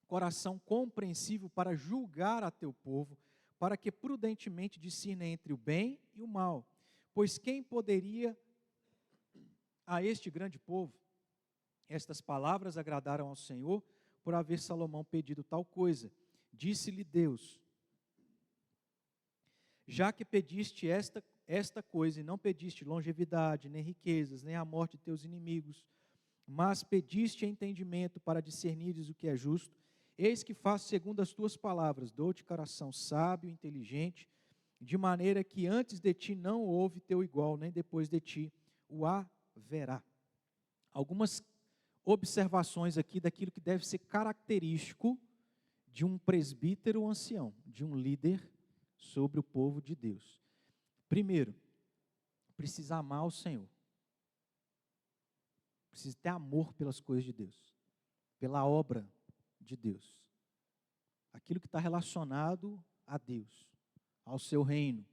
coração compreensível para julgar a teu povo, para que prudentemente discirna entre o bem e o mal. Pois quem poderia a este grande povo? Estas palavras agradaram ao Senhor, por haver Salomão pedido tal coisa. Disse-lhe Deus: já que pediste esta coisa, e não pediste longevidade, nem riquezas, nem a morte de teus inimigos, mas pediste entendimento para discernires o que é justo, eis que faço segundo as tuas palavras, dou-te coração sábio, inteligente, de maneira que antes de ti não houve teu igual, nem depois de ti o haverá. Algumas observações aqui daquilo que deve ser característico de um presbítero ancião, de um líder sobre o povo de Deus. Primeiro, precisa amar o Senhor. Precisa ter amor pelas coisas de Deus, pela obra de Deus. Aquilo que está relacionado a Deus, ao seu reino.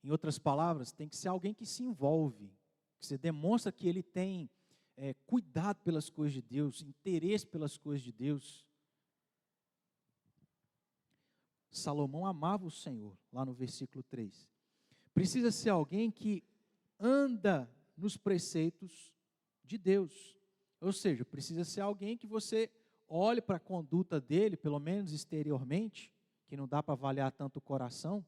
Em outras palavras, tem que ser alguém que se envolve, que você demonstra que ele tem cuidado pelas coisas de Deus, interesse pelas coisas de Deus. Salomão amava o Senhor, lá no versículo 3. Precisa ser alguém que anda nos preceitos de Deus. Ou seja, precisa ser alguém que você olhe para a conduta dele, pelo menos exteriormente, que não dá para avaliar tanto o coração,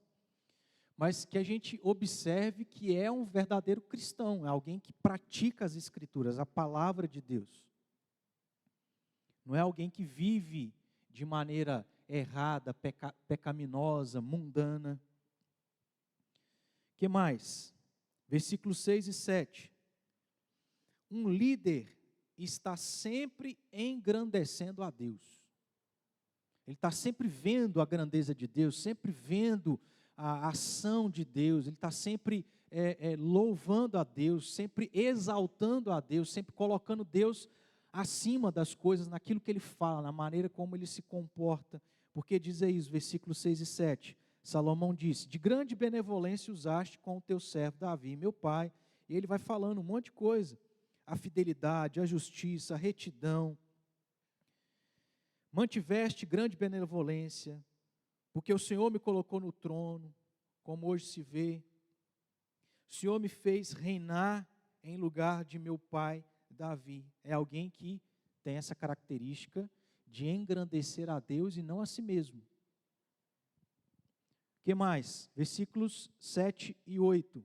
mas que a gente observe que é um verdadeiro cristão, é alguém que pratica as Escrituras, a palavra de Deus. Não é alguém que vive de maneira errada, pecaminosa, mundana. O que mais? Versículos 6 e 7. Um líder está sempre engrandecendo a Deus. Ele está sempre vendo a grandeza de Deus, sempre vendo a ação de Deus, ele está sempre louvando a Deus, sempre exaltando a Deus, sempre colocando Deus acima das coisas, naquilo que ele fala, na maneira como ele se comporta. Porque diz aí os versículos 6 e 7, Salomão disse: de grande benevolência usaste com o teu servo Davi, meu pai. E ele vai falando um monte de coisa, a fidelidade, a justiça, a retidão. Mantiveste grande benevolência, porque o Senhor me colocou no trono, como hoje se vê. O Senhor me fez reinar em lugar de meu pai Davi. É alguém que tem essa característica de engrandecer a Deus e não a si mesmo. O que mais? Versículos 7 e 8.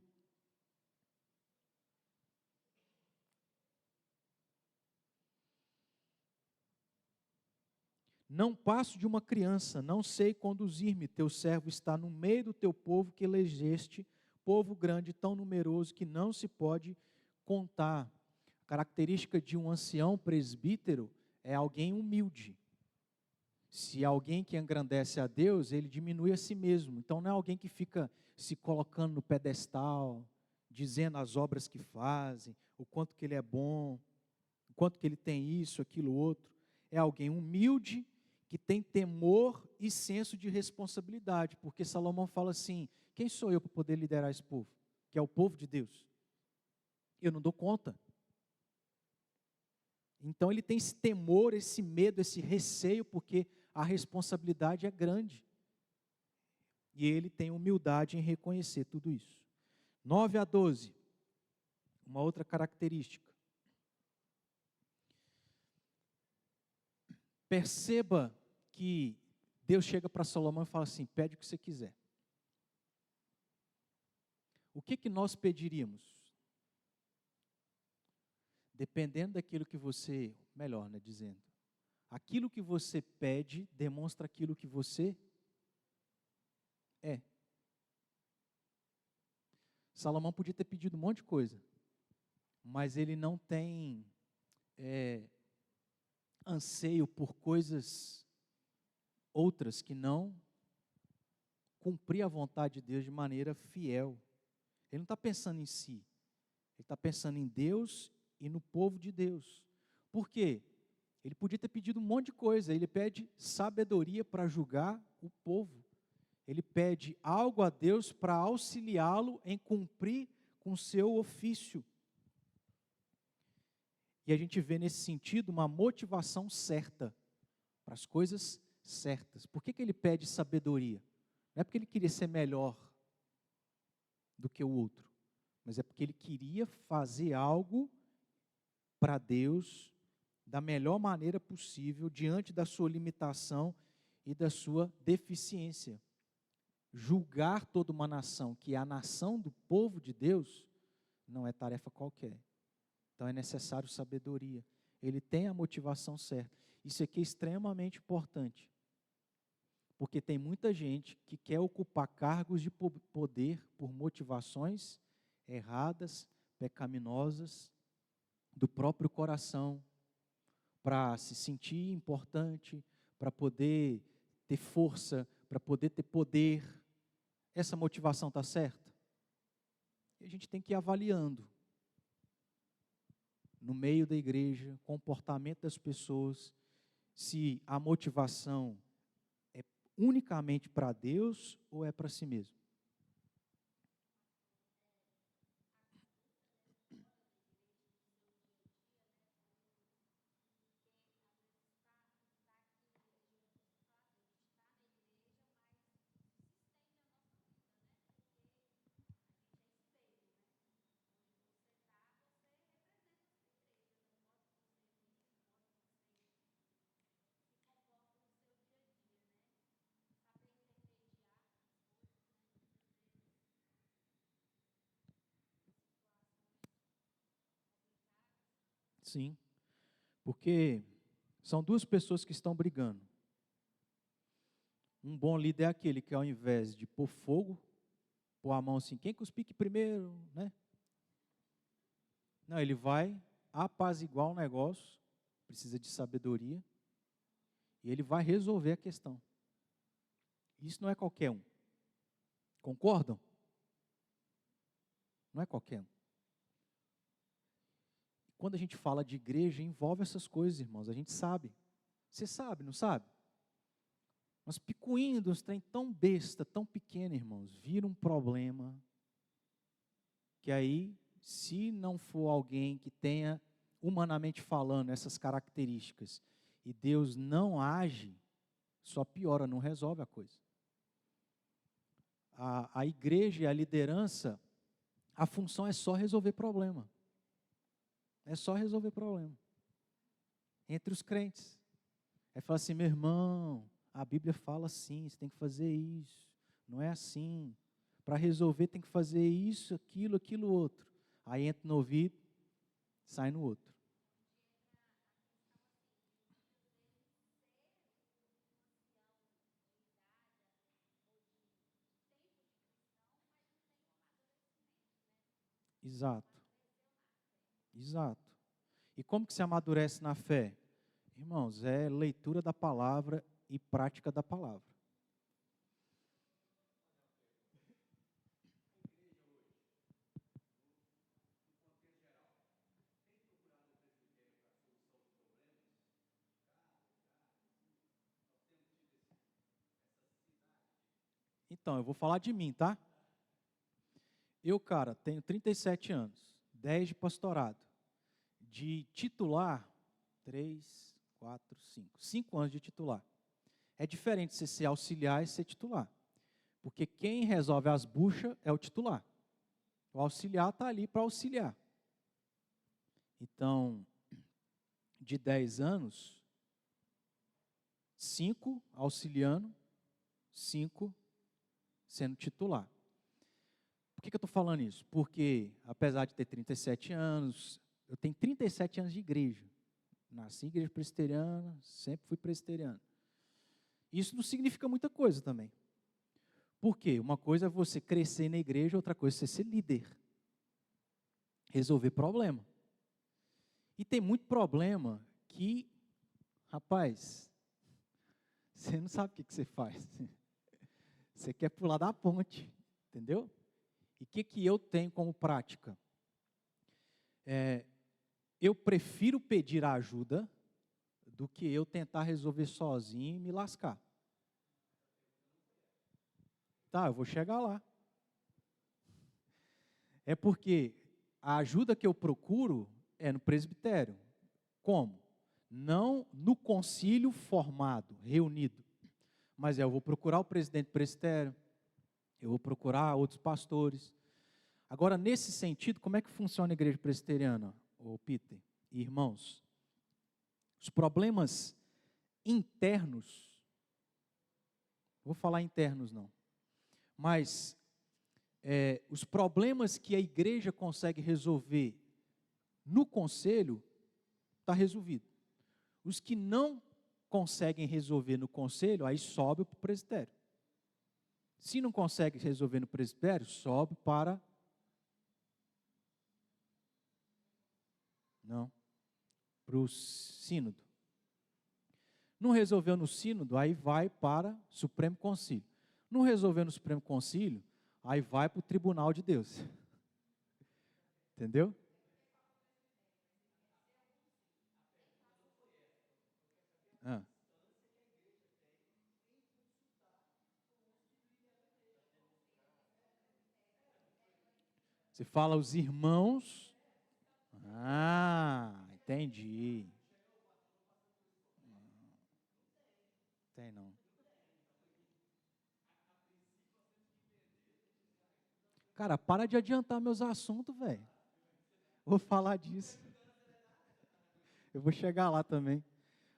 Não passo de uma criança, não sei conduzir-me, teu servo está no meio do teu povo que elegeste, povo grande, tão numeroso que não se pode contar. A característica de um ancião presbítero é alguém humilde. Se alguém que engrandece a Deus, ele diminui a si mesmo. Então não é alguém que fica se colocando no pedestal, dizendo as obras que fazem, o quanto que ele é bom, o quanto que ele tem isso, aquilo, outro. é alguém humilde, que tem temor e senso de responsabilidade, porque Salomão fala assim: quem sou eu para poder liderar esse povo? Que é o povo de Deus. Eu não dou conta. Então ele tem esse temor, esse medo, esse receio, porque a responsabilidade é grande. E ele tem humildade em reconhecer tudo isso. 9 a 12, uma outra característica. Perceba que Deus chega para Salomão e fala assim: pede o que você quiser. O que nós pediríamos? Dependendo daquilo que você, melhor, né, dizendo, aquilo que você pede demonstra aquilo que você é. Salomão podia ter pedido um monte de coisa, mas ele não tem anseio por coisas outras que não cumprir a vontade de Deus de maneira fiel. Ele não está pensando em si, ele está pensando em Deus e no povo de Deus. Por quê? Ele podia ter pedido um monte de coisa. Ele pede sabedoria para julgar o povo. Ele pede algo a Deus para auxiliá-lo em cumprir com o seu ofício. E a gente vê nesse sentido uma motivação certa para as coisas certas. Por que ele pede sabedoria? Não é porque ele queria ser melhor do que o outro, mas é porque ele queria fazer algo para Deus da melhor maneira possível, diante da sua limitação e da sua deficiência. Julgar toda uma nação, que é a nação do povo de Deus, não é tarefa qualquer. Então é necessário sabedoria. Ele tem a motivação certa. Isso aqui é extremamente importante, porque tem muita gente que quer ocupar cargos de poder por motivações erradas, pecaminosas, do próprio coração, para se sentir importante, para poder ter força, para poder ter poder. Essa motivação está certa? E a gente tem que ir avaliando, no meio da igreja, comportamento das pessoas, se a motivação é unicamente para Deus ou é para si mesmo. Sim, porque são duas pessoas que estão brigando. Um bom líder é aquele que, ao invés de pôr fogo, pôr a mão assim, quem cuspique primeiro, né? Não, ele vai apaziguar o negócio, precisa de sabedoria, e ele vai resolver a questão. Isso não é qualquer um. Concordam? Não é qualquer um. Quando a gente fala de igreja, envolve essas coisas, irmãos, a gente sabe. Você sabe, não sabe? Mas picuinho, uns trem tão besta, tão pequeno, irmãos, vira um problema, que aí, se não for alguém que tenha, humanamente falando, essas características, e Deus não age, só piora, não resolve a coisa. A igreja e a liderança, a função é só resolver problema. É só resolver problema. Entre os crentes. É falar assim, meu irmão, a Bíblia fala assim, você tem que fazer isso. Não é assim. Para resolver tem que fazer isso, aquilo, outro. Aí entra no ouvido, sai no outro. Exato. Exato. E como que se amadurece na fé? Irmãos, é leitura da palavra e prática da palavra. Então, eu vou falar de mim, tá? Eu, cara, tenho 37 anos, 10 de pastorado. De titular, 3, 4, 5. 5 anos de titular. É diferente você ser auxiliar e ser titular. Porque quem resolve as buchas é o titular. O auxiliar está ali para auxiliar. Então, de 10 anos, 5 auxiliando, 5 sendo titular. Por que eu estou falando isso? Porque, apesar de ter 37 anos, eu tenho 37 anos de igreja. Nasci em igreja presbiteriana, sempre fui presbiteriano. Isso não significa muita coisa também. Por quê? Uma coisa é você crescer na igreja, outra coisa é você ser líder. Resolver problema. E tem muito problema que, rapaz, você não sabe o que você faz. Você quer pular da ponte, entendeu? E o que eu tenho como prática? Eu prefiro pedir ajuda do que eu tentar resolver sozinho e me lascar. Tá, eu vou chegar lá. É porque a ajuda que eu procuro é no presbitério. Como? Não no concílio formado, reunido. Mas eu vou procurar o presidente do presbitério, eu vou procurar outros pastores. Agora, nesse sentido, como é que funciona a igreja presbiteriana, ô Peter e irmãos? Os problemas internos, vou falar internos não, mas os problemas que a igreja consegue resolver no conselho, está resolvido. Os que não conseguem resolver no conselho, aí sobe para o presbitério. Se não consegue resolver no presbitério, sobe para... Não, para o sínodo. Não resolveu no sínodo, aí vai para o Supremo Concílio. Não resolveu no Supremo Concílio, aí vai para o Tribunal de Deus. Entendeu? Ah. Você fala os irmãos. Ah, entendi. Tem não. Cara, para de adiantar meus assuntos, velho. Vou falar disso. Eu vou chegar lá também.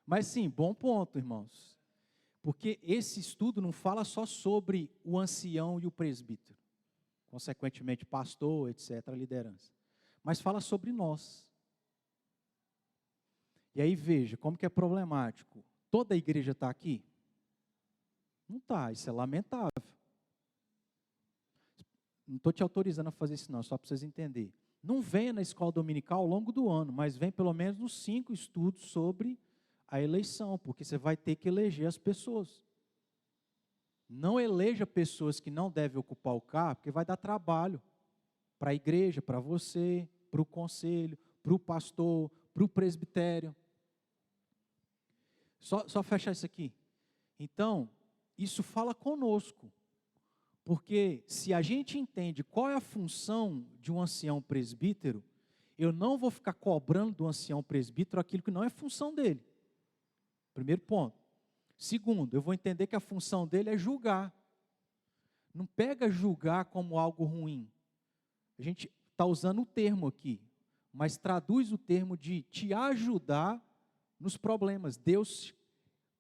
Mas sim, bom ponto, irmãos. Porque esse estudo não fala só sobre o ancião e o presbítero, consequentemente pastor, etc., liderança. Mas fala sobre nós. E aí veja, como que é problemático. Toda a igreja está aqui? Não está, isso é lamentável. Não estou te autorizando a fazer isso não, só para vocês entenderem. Não venha na escola dominical ao longo do ano, mas vem pelo menos nos 5 estudos sobre a eleição, porque você vai ter que eleger as pessoas. Não eleja pessoas que não devem ocupar o cargo, porque vai dar trabalho para a igreja, para você, para o conselho, para o pastor, para o presbitério. Só fechar isso aqui. Então, isso fala conosco. Porque se a gente entende qual é a função de um ancião presbítero, eu não vou ficar cobrando do ancião presbítero aquilo que não é função dele. Primeiro ponto. Segundo, eu vou entender que a função dele é julgar. Não pega julgar como algo ruim. A gente está usando o termo aqui, mas traduz o termo de te ajudar nos problemas. Deus,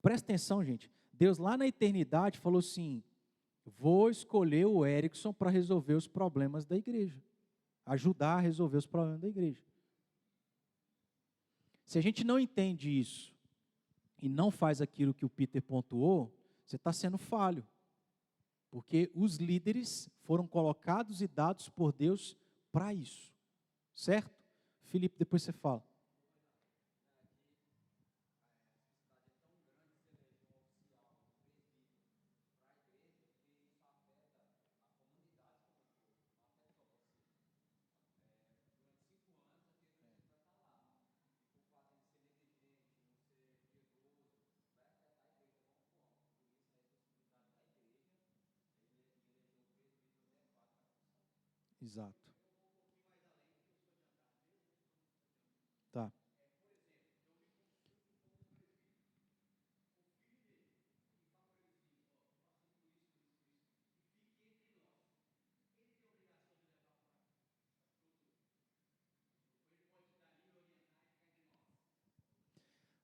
presta atenção, gente. Deus lá na eternidade falou assim: vou escolher o Erickson para resolver os problemas da igreja. Ajudar a resolver os problemas da igreja. Se a gente não entende isso e não faz aquilo que o Peter pontuou, você está sendo falho. Porque os líderes foram colocados e dados por Deus para isso. Certo? Felipe, depois você fala. Exato. Tá.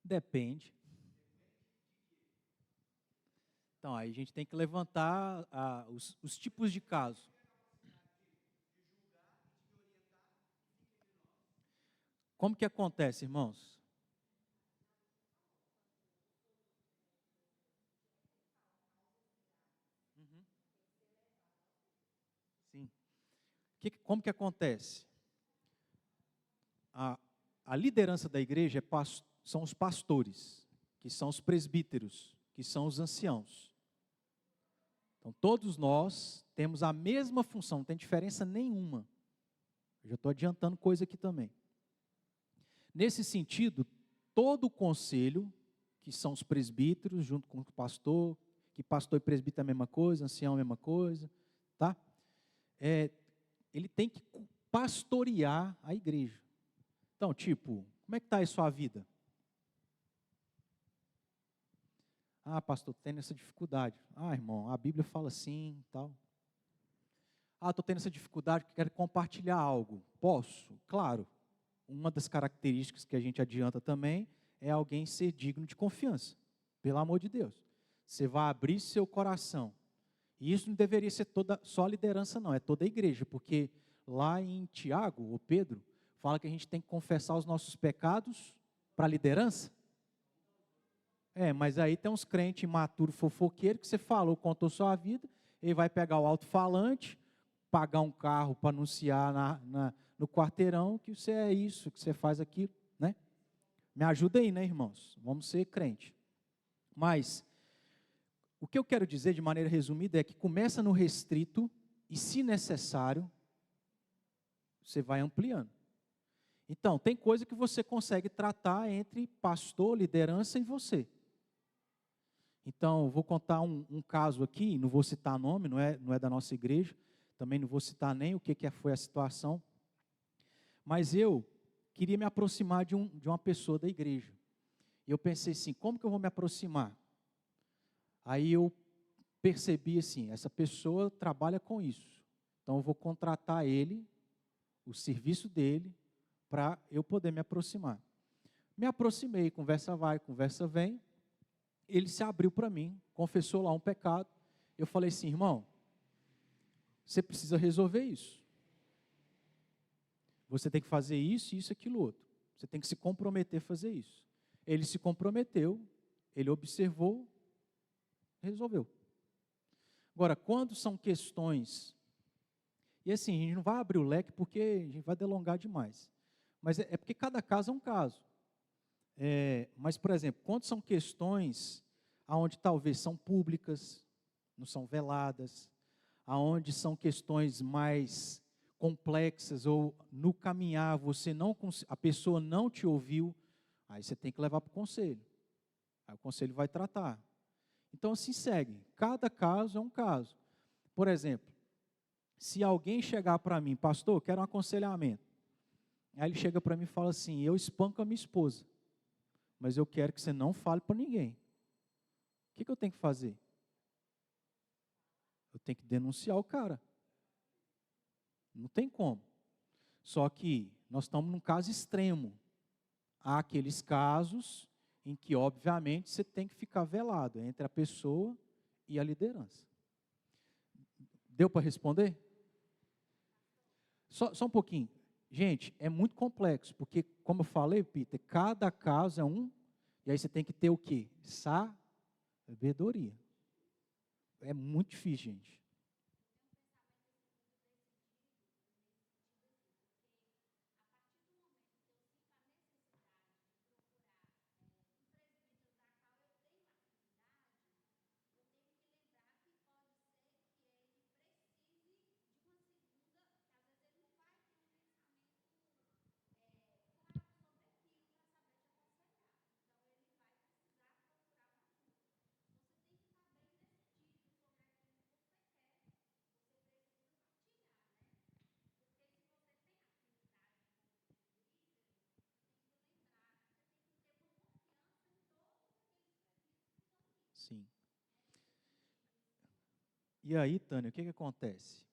Depende. Então, aí a gente tem que levantar os tipos de caso. Como que acontece, irmãos? Uhum. Sim. Como que acontece? A, a liderança da igreja são os pastores, que são os presbíteros, que são os anciãos. Então, todos nós temos a mesma função, não tem diferença nenhuma. Eu já estou adiantando coisa aqui também. Nesse sentido, todo o conselho, que são os presbíteros, junto com o pastor, que pastor e presbítero é a mesma coisa, ancião é a mesma coisa, tá? Ele tem que pastorear a igreja. Então, tipo, como é que está aí sua vida? Ah, pastor, estou tendo essa dificuldade. Ah, irmão, a Bíblia fala assim, tal. Ah, estou tendo essa dificuldade, quero compartilhar algo. Posso? Claro. Uma das características que a gente adianta também é alguém ser digno de confiança. Pelo amor de Deus. Você vai abrir seu coração. E isso não deveria ser só a liderança, não. É toda a igreja. Porque lá em Tiago, ou Pedro, fala que a gente tem que confessar os nossos pecados para a liderança. Mas aí tem uns crentes imaturos, fofoqueiros, que você falou, contou sua vida, ele vai pegar o alto-falante, pagar um carro para anunciar no quarteirão que você é isso, que você faz aquilo, né? Me ajuda aí, né, irmãos? Vamos ser crente. Mas, o que eu quero dizer de maneira resumida é que começa no restrito e, se necessário, você vai ampliando. Então, tem coisa que você consegue tratar entre pastor, liderança e você. Então, vou contar um caso aqui, não vou citar nome, não é da nossa igreja, também não vou citar nem o que foi a situação, mas eu queria me aproximar de uma pessoa da igreja. E eu pensei assim, como que eu vou me aproximar? Aí eu percebi assim, essa pessoa trabalha com isso, então eu vou contratar ele, o serviço dele, para eu poder me aproximar. Me aproximei, conversa vai, conversa vem, ele se abriu para mim, confessou lá um pecado. Eu falei assim, irmão, você precisa resolver isso. Você tem que fazer isso, isso, aquilo, outro. Você tem que se comprometer a fazer isso. Ele se comprometeu, ele observou, resolveu. Agora, quando são questões, e assim, a gente não vai abrir o leque porque a gente vai delongar demais. Mas é porque cada caso é um caso. Mas, por exemplo, quando são questões onde talvez são públicas, não são veladas, aonde são questões mais complexas ou no caminhar a pessoa não te ouviu, aí você tem que levar para o conselho. Aí o conselho vai tratar. Então assim segue. Cada caso é um caso. Por exemplo, se alguém chegar para mim, pastor, quero um aconselhamento. Aí ele chega para mim e fala assim, eu espanco a minha esposa, mas eu quero que você não fale para ninguém. O que eu tenho que fazer? Eu tenho que denunciar o cara. Não tem como. Só que nós estamos num caso extremo. Há aqueles casos em que, obviamente, você tem que ficar velado entre a pessoa e a liderança. Deu para responder? Só um pouquinho. Gente, é muito complexo, porque, como eu falei, Peter, cada caso é um, e aí você tem que ter o quê? Sabedoria. É muito difícil, gente. Sim. E aí, Tânia, o que acontece?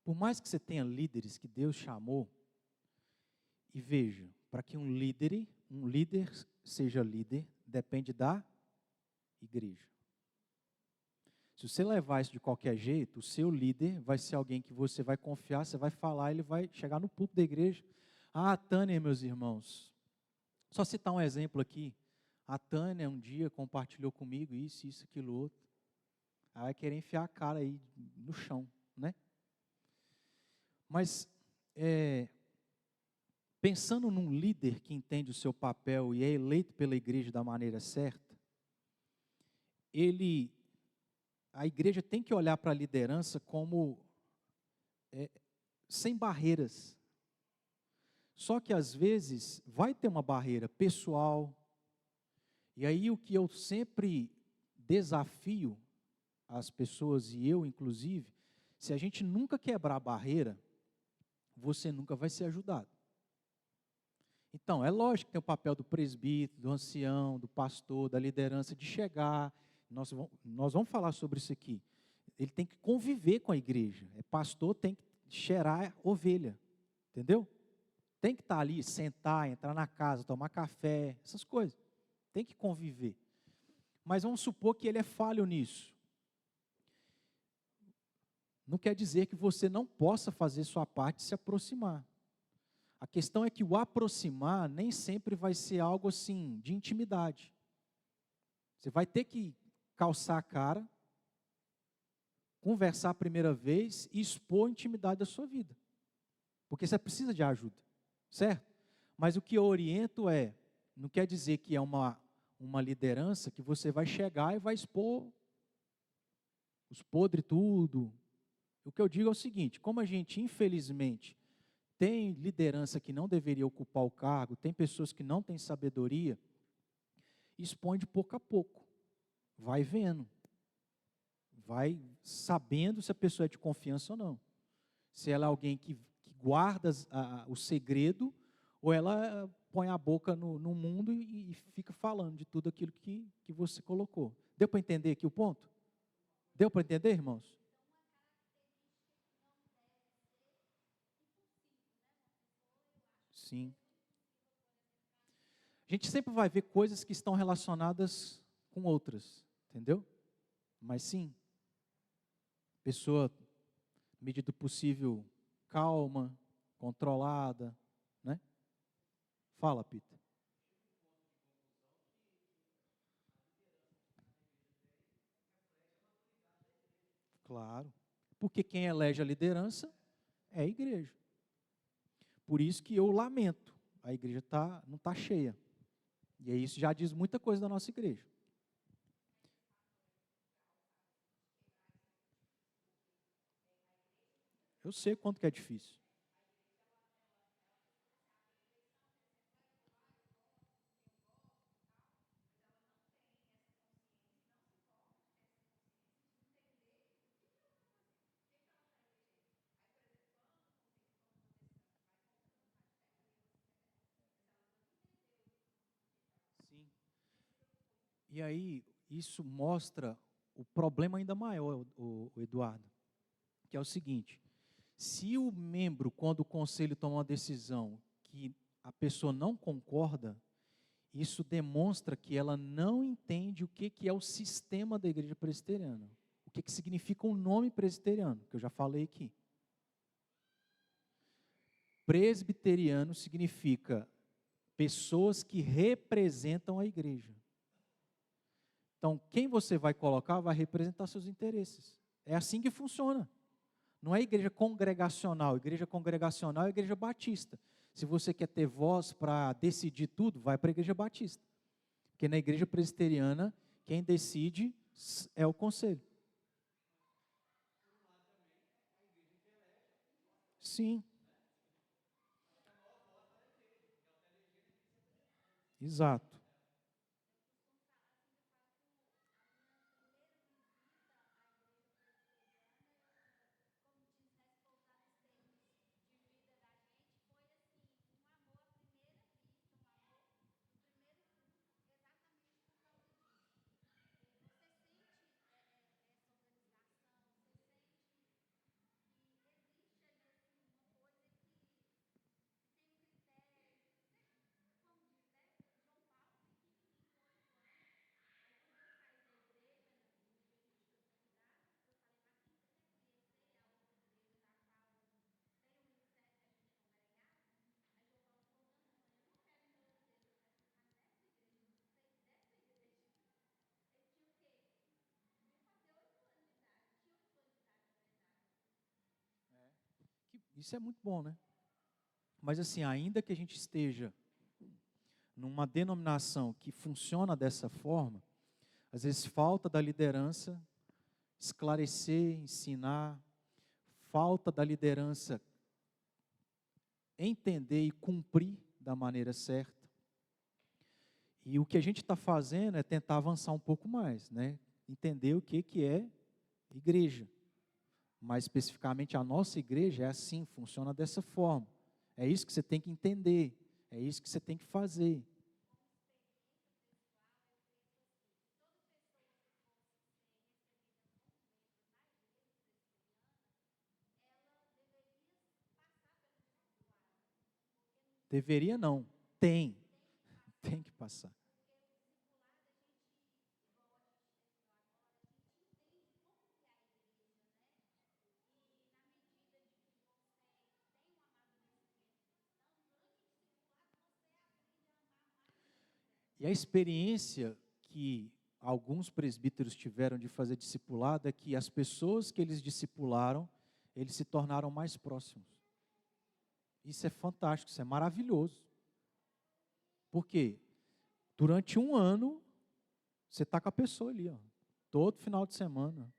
Por mais que você tenha líderes que Deus chamou, e veja, para que um líder seja líder, depende da igreja. Se você levar isso de qualquer jeito, o seu líder vai ser alguém que você vai confiar, você vai falar, ele vai chegar no púlpito da igreja. Ah, Tânia, meus irmãos, só citar um exemplo aqui. A Tânia um dia compartilhou comigo isso, aquilo, outro. Aí vai querer enfiar a cara aí no chão, né? Mas, pensando num líder que entende o seu papel e é eleito pela igreja da maneira certa, a igreja tem que olhar para a liderança como sem barreiras. Só que às vezes vai ter uma barreira pessoal, e aí o que eu sempre desafio as pessoas, e eu inclusive, se a gente nunca quebrar a barreira, você nunca vai ser ajudado. Então, é lógico que tem o papel do presbítero, do ancião, do pastor, da liderança, de chegar, nós vamos falar sobre isso aqui. Ele tem que conviver com a igreja. Pastor tem que cheirar ovelha, entendeu? Tem que estar ali, sentar, entrar na casa, tomar café, essas coisas. Tem que conviver. Mas vamos supor que ele é falho nisso. Não quer dizer que você não possa fazer sua parte e se aproximar. A questão é que o aproximar nem sempre vai ser algo assim, de intimidade. Você vai ter que calçar a cara, conversar a primeira vez e expor a intimidade da sua vida. Porque você precisa de ajuda, certo? Mas o que eu oriento não quer dizer que é uma liderança que você vai chegar e vai expor os podres tudo. O que eu digo é o seguinte, como a gente infelizmente tem liderança que não deveria ocupar o cargo, tem pessoas que não têm sabedoria, expõe de pouco a pouco, vai vendo, vai sabendo se a pessoa é de confiança ou não. Se ela é alguém que guarda o segredo, ou ela põe a boca no mundo e fica falando de tudo aquilo que você colocou. Deu para entender aqui o ponto? Deu para entender, irmãos? Sim. A gente sempre vai ver coisas que estão relacionadas com outras, entendeu? Mas sim, pessoa, na medida do possível, calma, controlada, né? Fala, Peter. Claro. Porque quem elege a liderança é a igreja. Por isso que eu lamento, a igreja não está cheia. E aí isso já diz muita coisa da nossa igreja. Eu sei quanto que é difícil. Sim. E aí, isso mostra o problema ainda maior, o Eduardo, que é o seguinte: se o membro, quando o conselho toma uma decisão que a pessoa não concorda, isso demonstra que ela não entende o que é o sistema da igreja presbiteriana. O que significa o nome presbiteriano, que eu já falei aqui. Presbiteriano significa pessoas que representam a igreja. Então, quem você vai colocar vai representar seus interesses. É assim que funciona. Não é igreja congregacional. Igreja congregacional é igreja batista. Se você quer ter voz para decidir tudo, vai para a igreja batista. Porque na igreja presbiteriana, quem decide é o conselho. Sim. Exato. Isso é muito bom, né? Mas assim, ainda que a gente esteja numa denominação que funciona dessa forma, às vezes falta da liderança esclarecer, ensinar, falta da liderança entender e cumprir da maneira certa. E o que a gente está fazendo é tentar avançar um pouco mais, né? Entender o que é igreja. Mais especificamente, a nossa igreja é assim, funciona dessa forma. É isso que você tem que entender, é isso que você tem que fazer. Deveria não, tem que passar. E a experiência que alguns presbíteros tiveram de fazer discipulado é que as pessoas que eles discipularam, eles se tornaram mais próximos. Isso é fantástico, isso é maravilhoso. Por quê? Durante um ano, você está com a pessoa ali, ó, todo final de semana.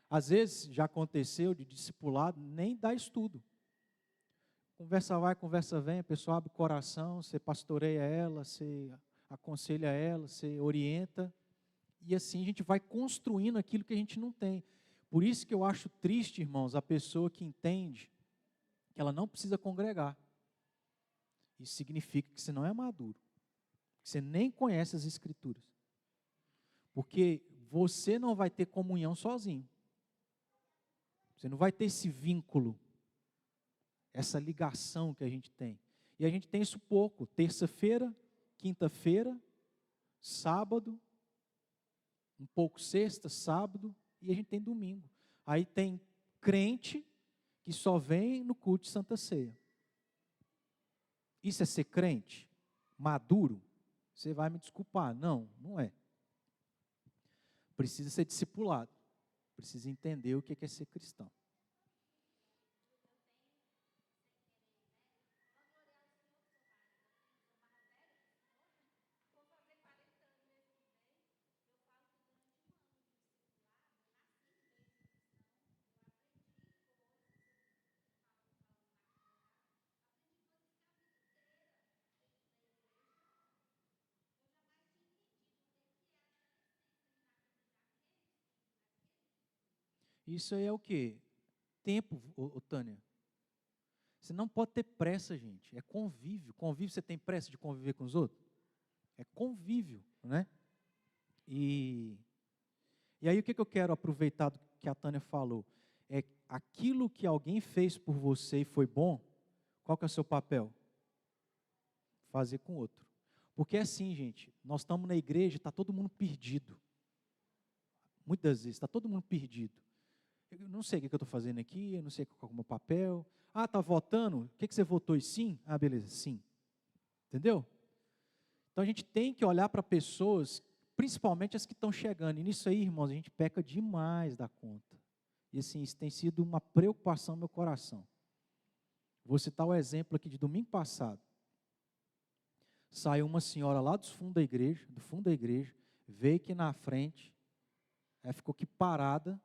Às vezes, já aconteceu de discipulado, nem dá estudo. Conversa vai, conversa vem, a pessoa abre o coração, você pastoreia ela, você aconselha ela, você orienta. E assim a gente vai construindo aquilo que a gente não tem. Por isso que eu acho triste, irmãos, a pessoa que entende que ela não precisa congregar. Isso significa que você não é maduro. Que você nem conhece as Escrituras. Porque você não vai ter comunhão sozinho. Você não vai ter esse vínculo, essa ligação que a gente tem. E a gente tem isso pouco. Terça-feira, quinta-feira, sábado, um pouco sexta, sábado, e a gente tem domingo. Aí tem crente que só vem no culto de Santa Ceia. Isso é ser crente? Maduro? Você vai me desculpar. Não, não é. Precisa ser discipulado. Precisa entender o que é ser cristão. Isso aí é o quê? Tempo, Tânia. Você não pode ter pressa, gente. É convívio. Convívio, você tem pressa de conviver com os outros? É convívio, né? E aí o que eu quero aproveitar do que a Tânia falou? É aquilo que alguém fez por você e foi bom, qual que é o seu papel? Fazer com o outro. Porque é assim, gente, nós estamos na igreja, está todo mundo perdido. Muitas vezes, está todo mundo perdido. Eu não sei o que eu estou fazendo aqui, eu não sei qual é o meu papel. Ah, está votando? O que você votou? E sim? Ah, beleza, sim. Entendeu? Então a gente tem que olhar para pessoas, principalmente as que estão chegando. E nisso aí, irmãos, a gente peca demais da conta. E assim, isso tem sido uma preocupação no meu coração. Vou citar o exemplo aqui de domingo passado. Saiu uma senhora lá do fundo da igreja, veio aqui na frente, ela ficou aqui parada,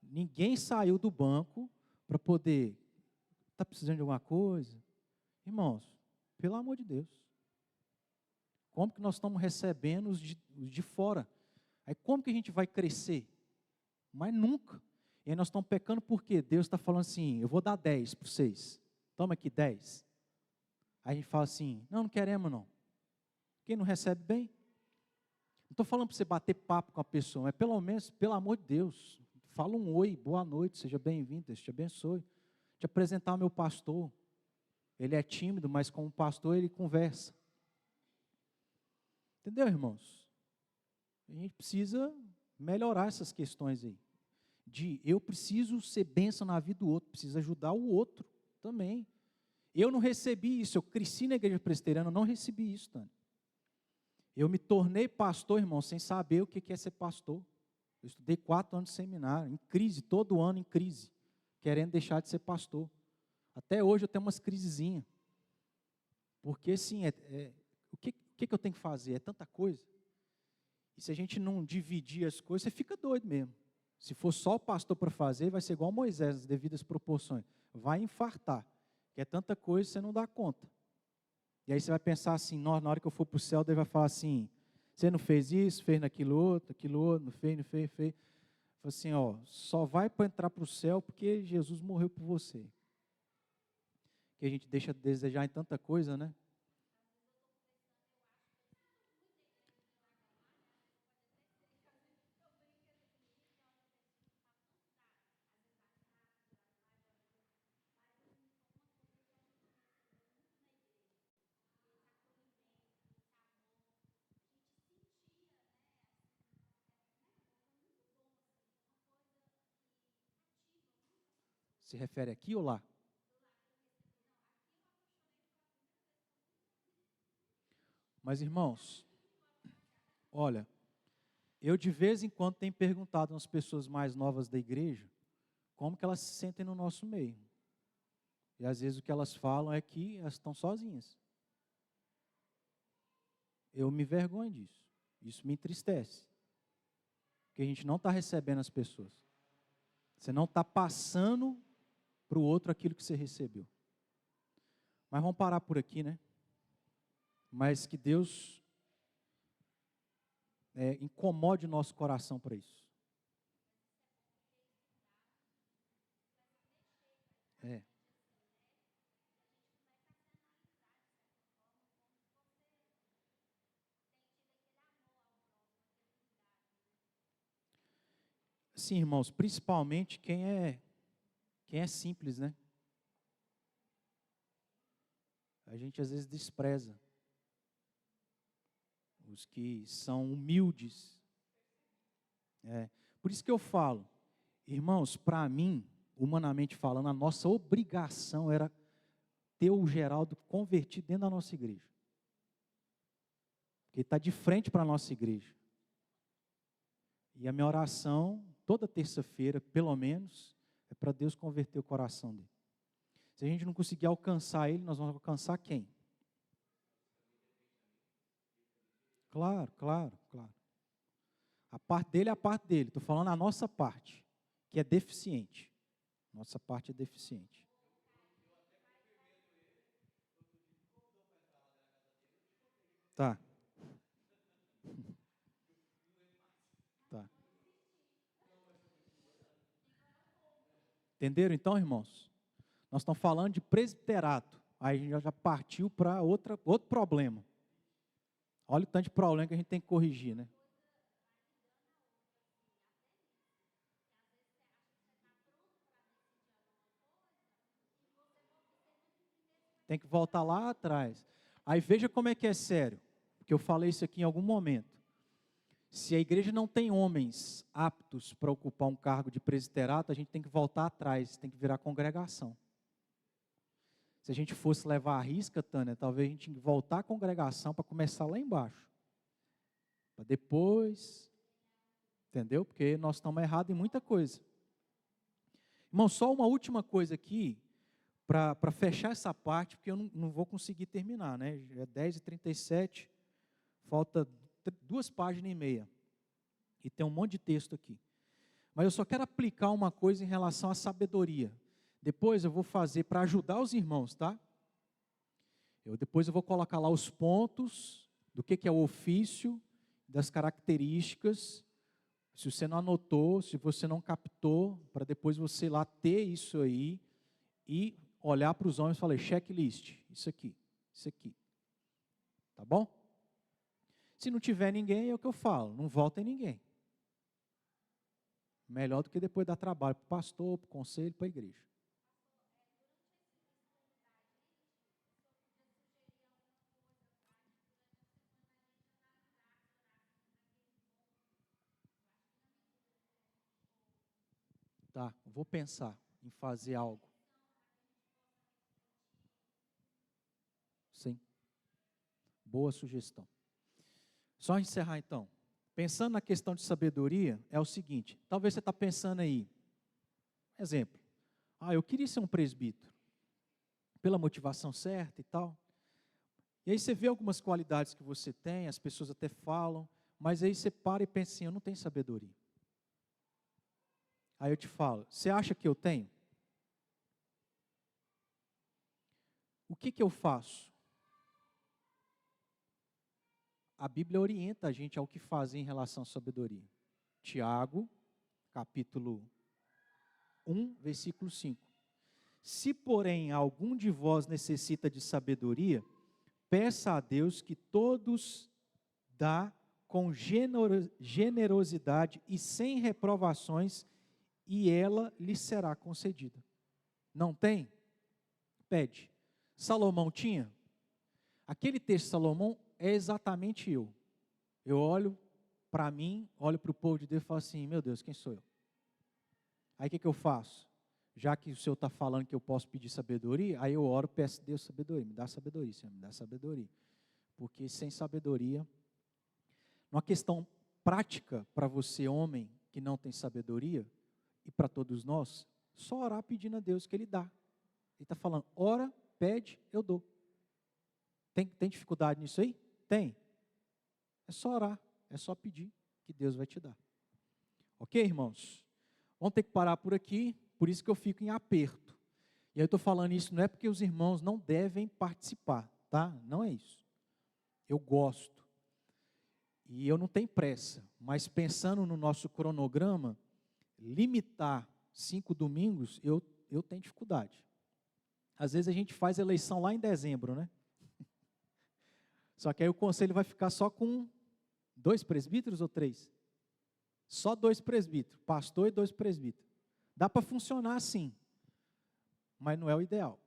ninguém saiu do banco para poder, está precisando de alguma coisa? Irmãos, pelo amor de Deus. Como que nós estamos recebendo os de fora? Aí como que a gente vai crescer? Mas nunca. E aí nós estamos pecando porque Deus está falando assim, eu vou dar 10 para vocês. Toma aqui 10. Aí a gente fala assim, não queremos não. Quem não recebe bem? Não estou falando para você bater papo com a pessoa, mas pelo menos, pelo amor de Deus, fala um oi, boa noite, seja bem-vindo, Deus te abençoe. Te apresentar ao meu pastor. Ele é tímido, mas como pastor ele conversa. Entendeu, irmãos? A gente precisa melhorar essas questões aí. Eu preciso ser bênção na vida do outro, preciso ajudar o outro também. Eu não recebi isso, eu cresci na igreja presbiteriana, eu não recebi isso, Tânia. Eu me tornei pastor, irmão, sem saber o que é ser pastor. Eu estudei 4 anos de seminário, em crise, todo ano em crise, querendo deixar de ser pastor. Até hoje eu tenho umas crisezinhas. Porque, assim, o que eu tenho que fazer? É tanta coisa. E se a gente não dividir as coisas, você fica doido mesmo. Se for só o pastor para fazer, vai ser igual Moisés, as devidas proporções. Vai infartar. Que é tanta coisa, você não dá conta. E aí você vai pensar assim, na hora que eu for para o céu, Deus vai falar assim, você não fez isso, fez naquilo outro, não fez. Fala assim, ó, só vai para entrar para o céu porque Jesus morreu por você. Que a gente deixa de desejar em tanta coisa, né? Se refere aqui ou lá? Mas, irmãos, olha, eu de vez em quando tenho perguntado às pessoas mais novas da igreja como que elas se sentem no nosso meio. E às vezes o que elas falam é que elas estão sozinhas. Eu me envergonho disso. Isso me entristece. Porque a gente não está recebendo as pessoas. Você não está passando para o outro aquilo que você recebeu. Mas vamos parar por aqui, né? Mas que Deus incomode o nosso coração para isso. É. Sim, irmãos, principalmente quem é simples, né? A gente às vezes despreza os que são humildes. Por isso que eu falo, irmãos, para mim, humanamente falando, a nossa obrigação era ter o Geraldo convertido dentro da nossa igreja. Porque ele está de frente para a nossa igreja. E a minha oração, toda terça-feira, pelo menos, é para Deus converter o coração dele. Se a gente não conseguir alcançar ele, nós vamos alcançar quem? Claro. A parte dele é a parte dele. Estou falando a nossa parte, que é deficiente. Nossa parte é deficiente. Tá. Tá. Entenderam então, irmãos? Nós estamos falando de presbiterato. Aí a gente já partiu para outro problema. Olha o tanto de problema que a gente tem que corrigir, né? Tem que voltar lá atrás. Aí veja como é que é sério. Porque eu falei isso aqui em algum momento. Se a igreja não tem homens aptos para ocupar um cargo de presbiterato, a gente tem que voltar atrás, tem que virar congregação. Se a gente fosse levar a risca, Tânia, talvez a gente tenha que voltar à congregação para começar lá embaixo. Para depois, entendeu? Porque nós estamos errados em muita coisa. Irmão, só uma última coisa aqui, para fechar essa parte, porque eu não vou conseguir terminar, né? Já é 10h37, falta 2 páginas e meia. E tem um monte de texto aqui. Mas eu só quero aplicar uma coisa em relação à sabedoria. Depois eu vou fazer para ajudar os irmãos, tá? Depois eu vou colocar lá os pontos do que é o ofício, das características. Se você não anotou, se você não captou, para depois você lá ter isso aí e olhar para os homens e falar, checklist, isso aqui. Tá bom? Se não tiver ninguém, é o que eu falo, não vota em ninguém. Melhor do que depois dar trabalho para o pastor, para o conselho, para a igreja. Tá, vou pensar em fazer algo. Sim. Boa sugestão. Só encerrar então. Pensando na questão de sabedoria, é o seguinte, talvez você está pensando aí, exemplo, eu queria ser um presbítero. pela motivação certa e tal. E aí você vê algumas qualidades que você tem, as pessoas até falam, mas aí você para e pensa assim, eu não tenho sabedoria. Aí eu te falo, você acha que eu tenho? O que eu faço? A Bíblia orienta a gente ao que fazer em relação à sabedoria. Tiago, capítulo 1, versículo 5. Se, porém, algum de vós necessita de sabedoria, peça a Deus que todos dá com generosidade e sem reprovações, e ela lhe será concedida. Não tem? Pede. Salomão tinha? Aquele texto de Salomão é exatamente eu. Eu olho para mim, olho para o povo de Deus e falo assim, meu Deus, quem sou eu? Aí o que eu faço? Já que o Senhor está falando que eu posso pedir sabedoria, aí eu oro, peço a Deus sabedoria, me dá sabedoria, Senhor, me dá sabedoria. Porque sem sabedoria, uma questão prática para você, homem, que não tem sabedoria, e para todos nós, só orar pedindo a Deus que Ele dá. Ele está falando, ora, pede, eu dou. Tem dificuldade nisso aí? Tem. É só orar, é só pedir que Deus vai te dar. Ok, irmãos? Vamos ter que parar por aqui, por isso que eu fico em aperto. E aí eu estou falando isso não é porque os irmãos não devem participar, tá? Não é isso. Eu gosto. E eu não tenho pressa, mas pensando no nosso cronograma, limitar 5 domingos, eu tenho dificuldade. Às vezes a gente faz eleição lá em dezembro, né? Só que aí o conselho vai ficar só com 2 presbíteros ou 3? Só 2 presbíteros, pastor e 2 presbíteros. Dá para funcionar assim, mas não é o ideal.